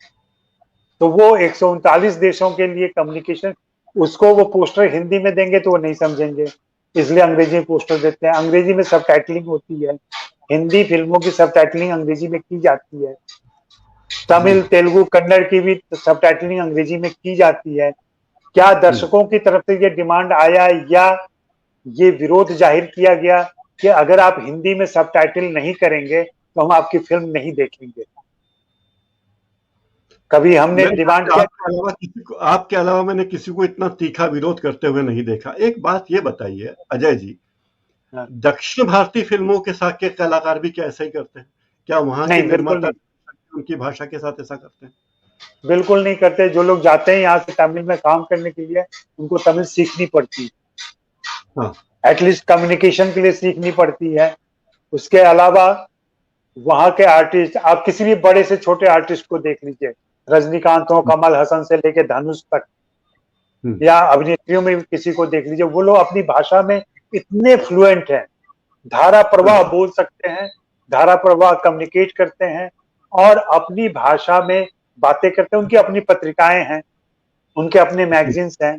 तो वो 139 देशों के लिए कम्युनिकेशन, उसको वो पोस्टर हिंदी में देंगे तो वो नहीं समझेंगे, इसलिए अंग्रेजी में पोस्टर देते हैं। अंग्रेजी में सबटाइटलिंग होती है, हिंदी फिल्मों की सबटाइटलिंग अंग्रेजी में की जाती है, तमिल, जी तेलुगु, कन्नड़ की भी सबटाइटलिंग अंग्रेजी में की जाती है। क्या दर्शकों की तरफ से ये डिमांड आया या ये विरोध जाहिर किया गया कि अगर आप हिंदी में सबटाइटल नहीं करेंगे तो हम आपकी फिल्म नहीं देखेंगे? कभी हमने मैंने डिमांड किया? आपके अलावा मैंने किसी को इतना तीखा विरोध करते हुए नहीं देखा। एक बात ये बताइए अजय जी, हाँ, दक्षिण भारतीय फिल्मों के साथ के कलाकार भी क्या ऐसा ही करते हैं? क्या वहां के नहीं, बिल्कुल निर्माता नहीं, उनकी भाषा के साथ ऐसा करते हैं? बिल्कुल नहीं करते। जो लोग जाते हैं यहाँ से तमिल में काम करने के लिए, उनको तमिल सीखनी पड़ती है, हाँ एटलीस्ट कम्युनिकेशन के लिए सीखनी पड़ती है। उसके अलावा वहां के आर्टिस्ट, आप किसी भी बड़े से छोटे आर्टिस्ट को देख लीजिए, रजनीकांत हो, कमल हसन से लेके धनुष तक, हम्म, या अभिनेत्रियों में भी किसी को देख लीजिए, वो लोग अपनी भाषा में इतने फ्लुएंट हैं, धारा प्रवाह हाँ बोल सकते हैं, धारा प्रवाह कम्युनिकेट करते हैं और अपनी भाषा में बातें करते हैं। उनकी अपनी पत्रिकाएं हैं, उनके अपने जी मैगजीन्स हैं,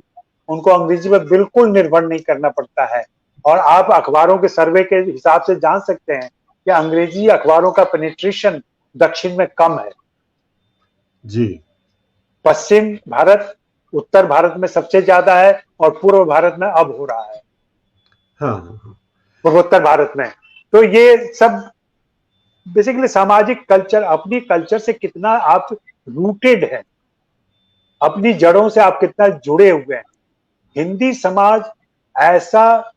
उनको अंग्रेजी पर बिल्कुल निर्भर नहीं करना पड़ता है। और आप अखबारों के सर्वे के हिसाब से जान सकते हैं कि अंग्रेजी अखबारों का पेनिट्रेशन दक्षिण में कम है। जी पश्चिम भारत, उत्तर भारत में सबसे ज्यादा है और पूर्व भारत में अब हो रहा है, हाँ हाँ हाँ, पूर्वोत्तर भारत में। तो ये सब बेसिकली सामाजिक कल्चर, अपनी कल्चर से कितना आप रूटेड है, अपनी जड़ों से आप कितना जुड़े हुए हैं। हिंदी समाज ऐसा,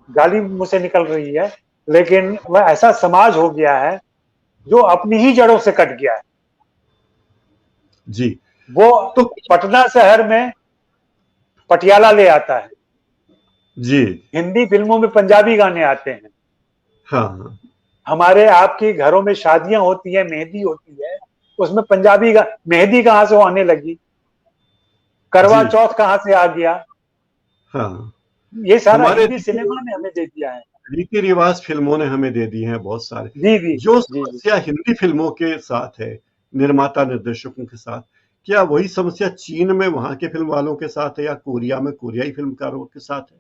गाली मुंह से निकल रही है, लेकिन वह ऐसा समाज हो गया है जो अपनी ही जड़ों से कट गया है। जी वो तो पटना शहर में पटियाला ले आता है, जी हिंदी फिल्मों में पंजाबी गाने आते हैं, हाँ हाँ हमारे आपके घरों में शादियां होती है, मेहंदी होती है, उसमें पंजाबी मेहंदी कहां से आने लगी, करवा जी चौथ कहां से आ गया? हाँ, ये सारा हमारे हिंदी सिनेमा ने हमें दे दिया है। रीति रिवाज फिल्मों ने हमें दे दिए हैं बहुत सारे। जी जी जो जी जी। समस्या हिंदी फिल्मों के साथ है, निर्माता निर्देशकों के साथ, क्या वही समस्या चीन में वहां के फिल्म वालों के साथ है, या कोरिया में कोरियाई फिल्मकारों के साथ है?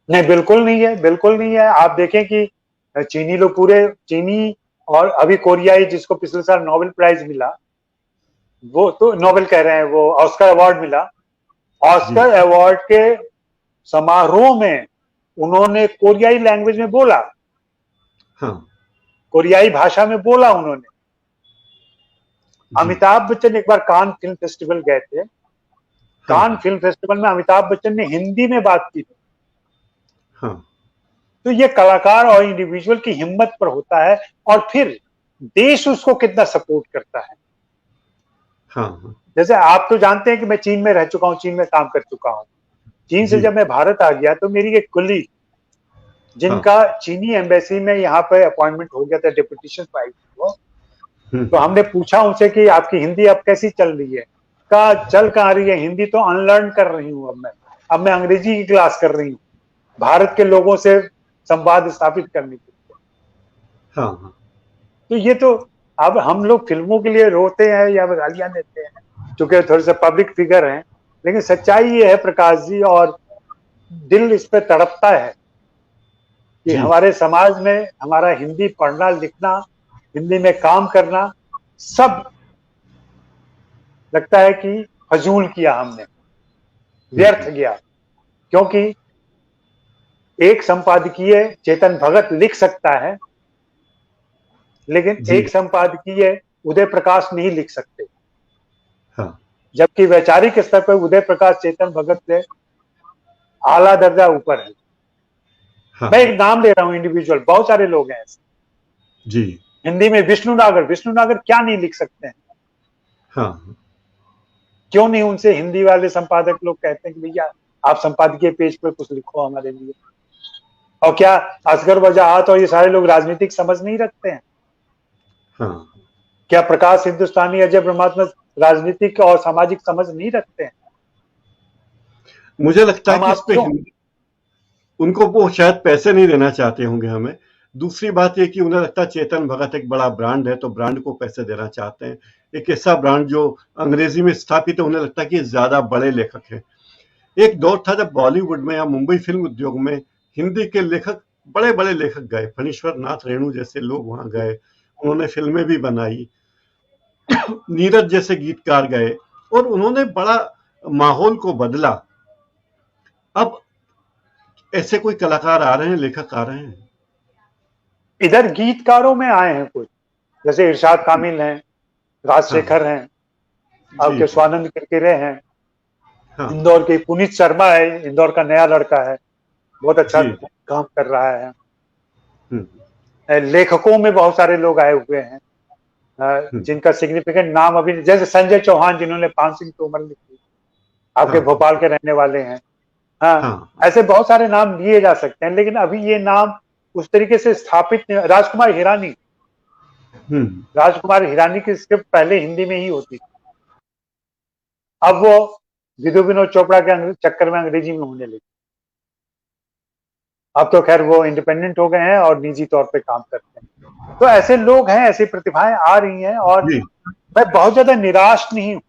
नहीं, बिल्कुल नहीं है, बिल्कुल नहीं है। आप देखें कि चीनी लोग, पूरे चीनी और अभी कोरियाई, जिसको पिछले साल नोबेल प्राइज मिला, वो तो नोबेल कह रहे हैं, वो ऑस्कर अवार्ड मिला, जी ऑस्कर अवार्ड के समारोह में उन्होंने कोरियाई लैंग्वेज में बोला, हाँ कोरियाई भाषा में बोला उन्होंने। जी अमिताभ बच्चन एक बार कान फिल्म फेस्टिवल गए थे, हाँ कान हाँ फिल्म फेस्टिवल में अमिताभ बच्चन ने हिंदी में बात की थी। हाँ तो ये कलाकार और इंडिविजुअल की हिम्मत पर होता है, और फिर देश उसको कितना सपोर्ट करता है। हाँ हाँ जैसे आप तो जानते हैं कि मैं चीन में रह चुका हूं, चीन में काम कर चुका हूं। चीन से जी जब मैं भारत आ गया तो मेरी एक कुलीग, हाँ जिनका चीनी एम्बेसी में यहाँ पे अपॉइंटमेंट हो गया था, डेपुटेशन पाई थी वो, तो हम्म, हमने पूछा उनसे कि आपकी हिंदी अब कैसी चल रही है? कहा, चल कहाँ रही है, हिंदी तो अनलर्न कर रही हूँ अब मैं अंग्रेजी की क्लास कर रही हूँ, भारत के लोगों से संवाद स्थापित करने के लिए। हाँ हाँ तो ये तो, अब हम लोग फिल्मों के लिए रोते हैं या गालियां देते हैं क्योंकि थोड़े से पब्लिक फिगर हैं, लेकिन सच्चाई ये है प्रकाश जी, और दिल इस पे तड़पता है कि जी हमारे समाज में हमारा हिंदी पढ़ना लिखना, हिंदी में काम करना, सब लगता है कि फजूल किया हमने, व्यर्थ हम्म, गया। क्योंकि एक संपादकीय चेतन भगत लिख सकता है, लेकिन जी एक संपादकीय उदय प्रकाश नहीं लिख सकते, हाँ जबकि वैचारिक स्तर पर उदय प्रकाश चेतन भगत से आला दर्जा ऊपर है। हाँ मैं एक नाम ले रहा हूं इंडिविजुअल, बहुत सारे लोग हैं ऐसे। जी हिंदी में विष्णु नागर क्या नहीं लिख सकते हैं? हाँ क्यों नहीं उनसे हिंदी वाले संपादक लोग कहते हैं कि भैया आप संपादकीय पेज पर कुछ लिखो हमारे लिए? और क्या असगर वजाहत और ये सारे लोग राजनीतिक समझ नहीं रखते हैं? हाँ क्या प्रकाश हिंदुस्तानी, अजय ब्रह्मात्मा राजनीतिक और सामाजिक समझ नहीं रखते हैं? मुझे लगता है हम कि इस आप पे क्यों? उनको वो शायद पैसे नहीं देना चाहते होंगे हमें। दूसरी बात ये कि उन्हें लगता है चेतन भगत एक बड़ा ब्रांड है, तो ब्रांड को पैसे देना चाहते हैं। एक ऐसा ब्रांड जो अंग्रेजी में स्थापित है, उन्हें लगता है कि ज्यादा बड़े लेखक हैं। एक दौर था जब बॉलीवुड में या मुंबई फिल्म उद्योग में हिंदी के लेखक, बड़े बड़े लेखक गए, फणीश्वर नाथ रेणु जैसे लोग वहां गए, उन्होंने फिल्में भी बनाई, नीरज जैसे गीतकार गए, और उन्होंने बड़ा माहौल को बदला। अब ऐसे कोई कलाकार आ रहे हैं, लेखक आ रहे हैं? इधर गीतकारों में आए हैं कुछ, जैसे इरशाद कामिल हैं, हाँ राजशेखर हैं, जी आपके स्वानंद किरकिरे हैं, हाँ इंदौर के पुनीत शर्मा है, इंदौर का नया लड़का है, बहुत अच्छा जी काम कर रहा है। हम्म, लेखकों में बहुत सारे लोग आए हुए हैं हम्म, जिनका सिग्निफिकेंट नाम अभी, जैसे संजय चौहान जिन्होंने पान सिंह तोमर लिखी, आपके हाँ भोपाल के रहने वाले हैं। हाँ, हाँ ऐसे बहुत सारे नाम लिए जा सकते हैं, लेकिन अभी ये नाम उस तरीके से स्थापित नहीं। हम्म, राजकुमार हिरानी की स्क्रिप्ट पहले हिंदी में ही होती थी, अब वो विधु विनोद चोपड़ा के चक्कर में अंग्रेजी में होने लगी। अब तो खैर वो इंडिपेंडेंट हो गए हैं और निजी तौर पे काम करते हैं। तो ऐसे लोग हैं, ऐसी प्रतिभाएं आ रही हैं, और जी मैं बहुत ज्यादा निराश नहीं हूं,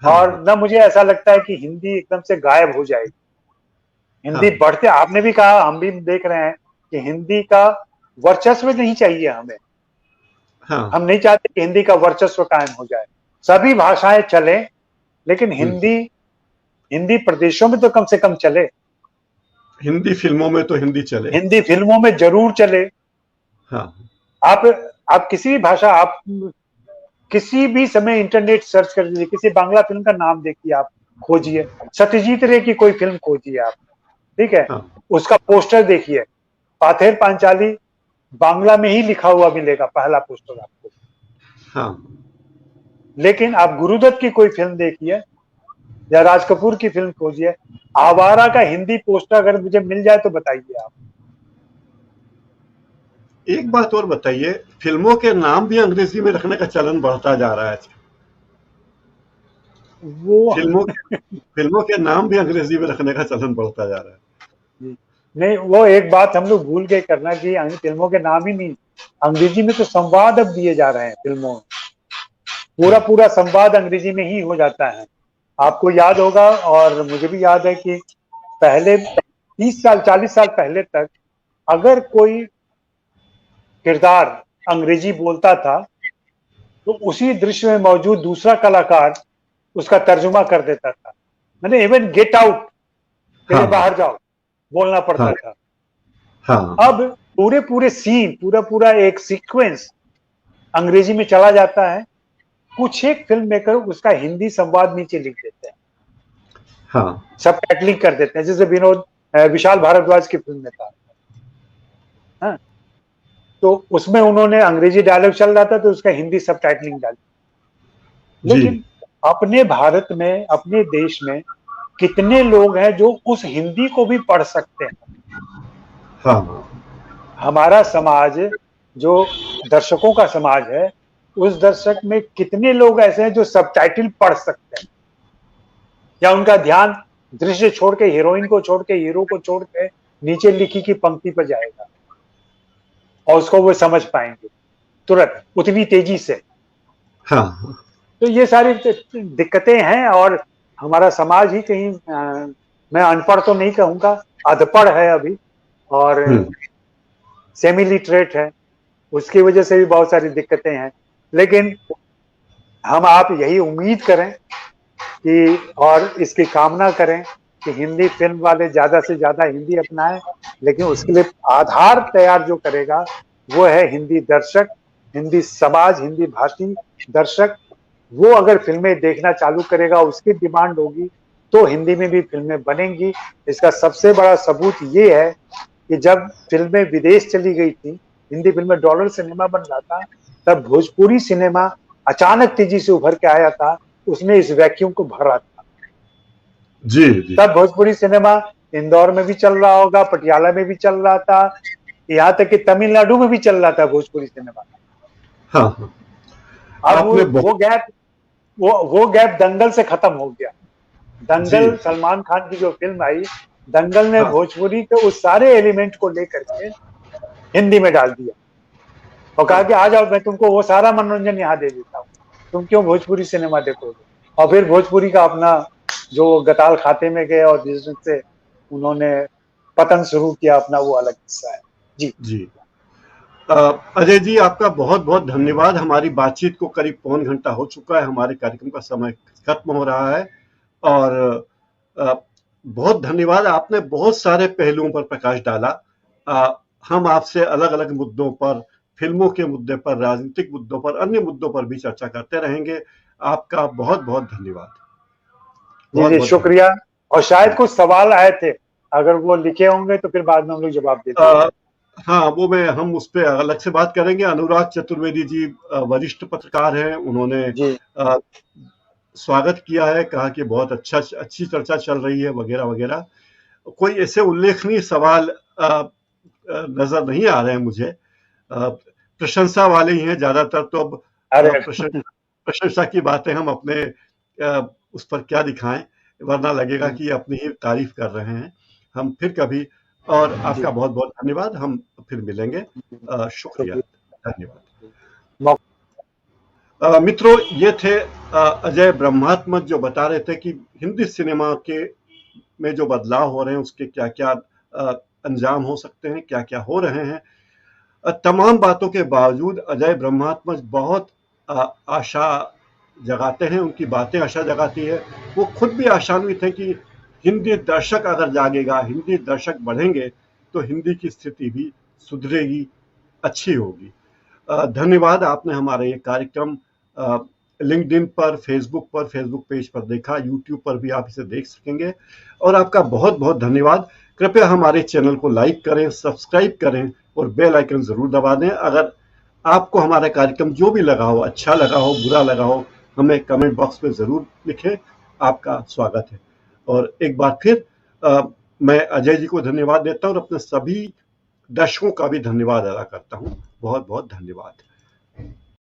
हाँ और न मुझे ऐसा लगता है कि हिंदी एकदम से गायब हो जाएगी। हाँ हिंदी बढ़ते, आपने भी कहा, हम भी देख रहे हैं कि हिंदी का वर्चस्व नहीं चाहिए हमें। हाँ हम नहीं चाहते कि हिंदी का वर्चस्व कायम हो जाए, सभी भाषाएं चले, लेकिन हिंदी हिंदी प्रदेशों में तो कम से कम चले, हिंदी फिल्मों में तो हिंदी चले। हिंदी फिल्मों में जरूर चले। हाँ आप आप किसी भी भाषा, आप किसी भी समय इंटरनेट सर्च कर लीजिए, किसी बांग्ला फिल्म का नाम देखिए, आप खोजिए, सत्यजीत रे की कोई फिल्म खोजिए आप, ठीक है, हाँ उसका पोस्टर देखिए, पाथेर पांचाली बांग्ला में ही लिखा हुआ मिलेगा, पहला पोस्टर आपको। हाँ लेकिन आप गुरुदत्त की कोई फिल्म देखिए या राज कपूर की फिल्म खोजिए, आवारा का हिंदी पोस्टर अगर मुझे मिल जाए तो बताइए आप। एक बात और बताइए, फिल्मों के नाम भी अंग्रेजी में रखने का चलन बढ़ता जा रहा है। वो फिल्मों के नाम भी अंग्रेजी में रखने का चलन बढ़ता जा रहा है। नहीं, वो एक बात हम लोग भूल गए करना कि फिल्मों के नाम ही नहीं, अंग्रेजी में तो संवाद अब दिए जा रहे हैं फिल्मों में, पूरा पूरा संवाद अंग्रेजी में ही हो जाता है। आपको याद होगा, और मुझे भी याद है कि पहले 30 साल 40 साल पहले तक अगर कोई किरदार अंग्रेजी बोलता था तो उसी दृश्य में मौजूद दूसरा कलाकार उसका तर्जुमा कर देता था। मैंने इवन गेट आउट के लिए हाँ बाहर जाओ बोलना हाँ पड़ता था। हाँ अब पूरे पूरे सीन, पूरा पूरा एक सीक्वेंस अंग्रेजी में चला जाता है, कुछ एक फिल्म मेकर उसका हिंदी संवाद नीचे लिख देते हैं, हाँ सब टाइटलिंग कर देते हैं, जैसे विशाल भारद्वाज की फिल्म में था। हाँ, तो उसमें उन्होंने अंग्रेजी डायलॉग चल रहा था तो उसका हिंदी सब टाइटलिंग डाली। जी लेकिन अपने भारत में, अपने देश में कितने लोग हैं जो उस हिंदी को भी पढ़ सकते हैं? हाँ हमारा समाज जो दर्शकों का समाज है, उस दर्शक में कितने लोग ऐसे हैं जो सबटाइटल पढ़ सकते हैं, या उनका ध्यान दृश्य छोड़ के, हीरोइन को छोड़ के, हीरो को छोड़ के नीचे लिखी की पंक्ति पर जाएगा और उसको वो समझ पाएंगे तुरंत उतनी तेजी से। हाँ तो ये सारी दिक्कतें हैं, और हमारा समाज ही कहीं मैं अनपढ़ तो नहीं कहूंगा, अधपढ़ है अभी, और सेमी लिटरेट है, उसकी वजह से भी बहुत सारी दिक्कतें हैं। लेकिन हम आप यही उम्मीद करें कि, और इसकी कामना करें कि हिंदी फिल्म वाले ज्यादा से ज्यादा हिंदी अपनाएं, लेकिन उसके लिए आधार तैयार जो करेगा वो है हिंदी दर्शक, हिंदी समाज, हिंदी भाषी दर्शक। वो अगर फिल्में देखना चालू करेगा, उसकी डिमांड होगी, तो हिंदी में भी फिल्में बनेंगी। इसका सबसे बड़ा सबूत ये है कि जब फिल्में विदेश चली गई थी हिंदी फिल्म में डॉलर सिनेमा बन रहा था, तब भोजपुरी सिनेमा अचानक तेजी से उभर के आया था, उसने इस वैक्यूम को भरा था। जी जी। तब भोजपुरी सिनेमा इंदौर में भी चल रहा होगा, पटियाला में भी चल रहा था, यहाँ तक कि तमिलनाडु में भी चल रहा था भोजपुरी सिनेमा। हाँ हाँ। अब आपने वो गैप दंगल से खत्म हो गया। दंगल जी। सलमान खान की जो फिल्म आई, दंगल ने हाँ भोजपुरी के उस सारे एलिमेंट को लेकर के हिंदी में डाल दिया और कहा कि आ जाओ, मैं तुमको वो सारा मनोरंजन यहाँ दे देता हूँ, तुम क्यों भोजपुरी सिनेमा देखोगे। और फिर भोजपुरी का अपना जो गताल खाते में गए और जिससे उन्होंने पतन शुरू किया अपना, वो अलग किस्सा है। जी जी। अजय जी, आपका बहुत बहुत धन्यवाद। हमारी बातचीत को करीब पौन घंटा हो चुका है, हमारे कार्यक्रम का समय खत्म हो रहा है और बहुत धन्यवाद। आपने बहुत सारे पहलुओं पर प्रकाश डाला। हम आपसे अलग अलग मुद्दों पर, फिल्मों के मुद्दे पर, राजनीतिक मुद्दों पर, अन्य मुद्दों पर भी चर्चा करते रहेंगे। आपका बहुत बहुत धन्यवाद। जी बहुत जी, बहुत शुक्रिया। और शायद कुछ सवाल आए थे, अगर वो लिखे होंगे तो फिर बाद में हम लोग जवाब देते हैं। हाँ, वो हम उस पर अलग से बात करेंगे। अनुराग चतुर्वेदी जी वरिष्ठ पत्रकार हैं, उन्होंने जी स्वागत किया है, कहा कि बहुत अच्छी चर्चा चल रही है वगैरह वगैरह। कोई ऐसे उल्लेखनीय सवाल नजर नहीं आ रहे हैं मुझे। प्रशंसा वाले ही हैं ज्यादातर। तो अब अरे प्रशंसा की बातें हम अपने उस पर क्या दिखाएं, वरना लगेगा कि अपनी ही तारीफ कर रहे हैं। हम फिर कभी, और आपका बहुत बहुत धन्यवाद। हम फिर मिलेंगे। शुक्रिया, धन्यवाद। मित्रों, ये थे अजय ब्रह्मात्मज, जो बता रहे थे कि हिंदी सिनेमा के में जो बदलाव हो रहे हैं उसके क्या क्या अंजाम हो सकते हैं, क्या क्या हो रहे हैं। तमाम बातों के बावजूद अजय ब्रह्मात्मज बहुत आशा जगाते हैं, उनकी बातें आशा जगाती है। वो खुद भी आशान्वित हैं कि हिंदी दर्शक अगर जागेगा, हिंदी दर्शक बढ़ेंगे, तो हिंदी की स्थिति भी सुधरेगी, अच्छी होगी। धन्यवाद। आपने हमारा ये कार्यक्रम लिंक्डइन पर, फेसबुक पेज पर देखा, यूट्यूब पर भी आप इसे देख सकेंगे। और आपका बहुत बहुत धन्यवाद। कृपया हमारे चैनल को लाइक करें, सब्सक्राइब करें और बेल आइकन जरूर दबा दें। अगर आपको हमारा कार्यक्रम जो भी लगा हो, अच्छा लगा हो, बुरा लगा हो, हमें कमेंट बॉक्स में जरूर लिखें। आपका स्वागत है। और एक बार फिर मैं अजय जी को धन्यवाद देता हूं और अपने सभी दर्शकों का भी धन्यवाद अदा करता हूं। बहुत बहुत धन्यवाद।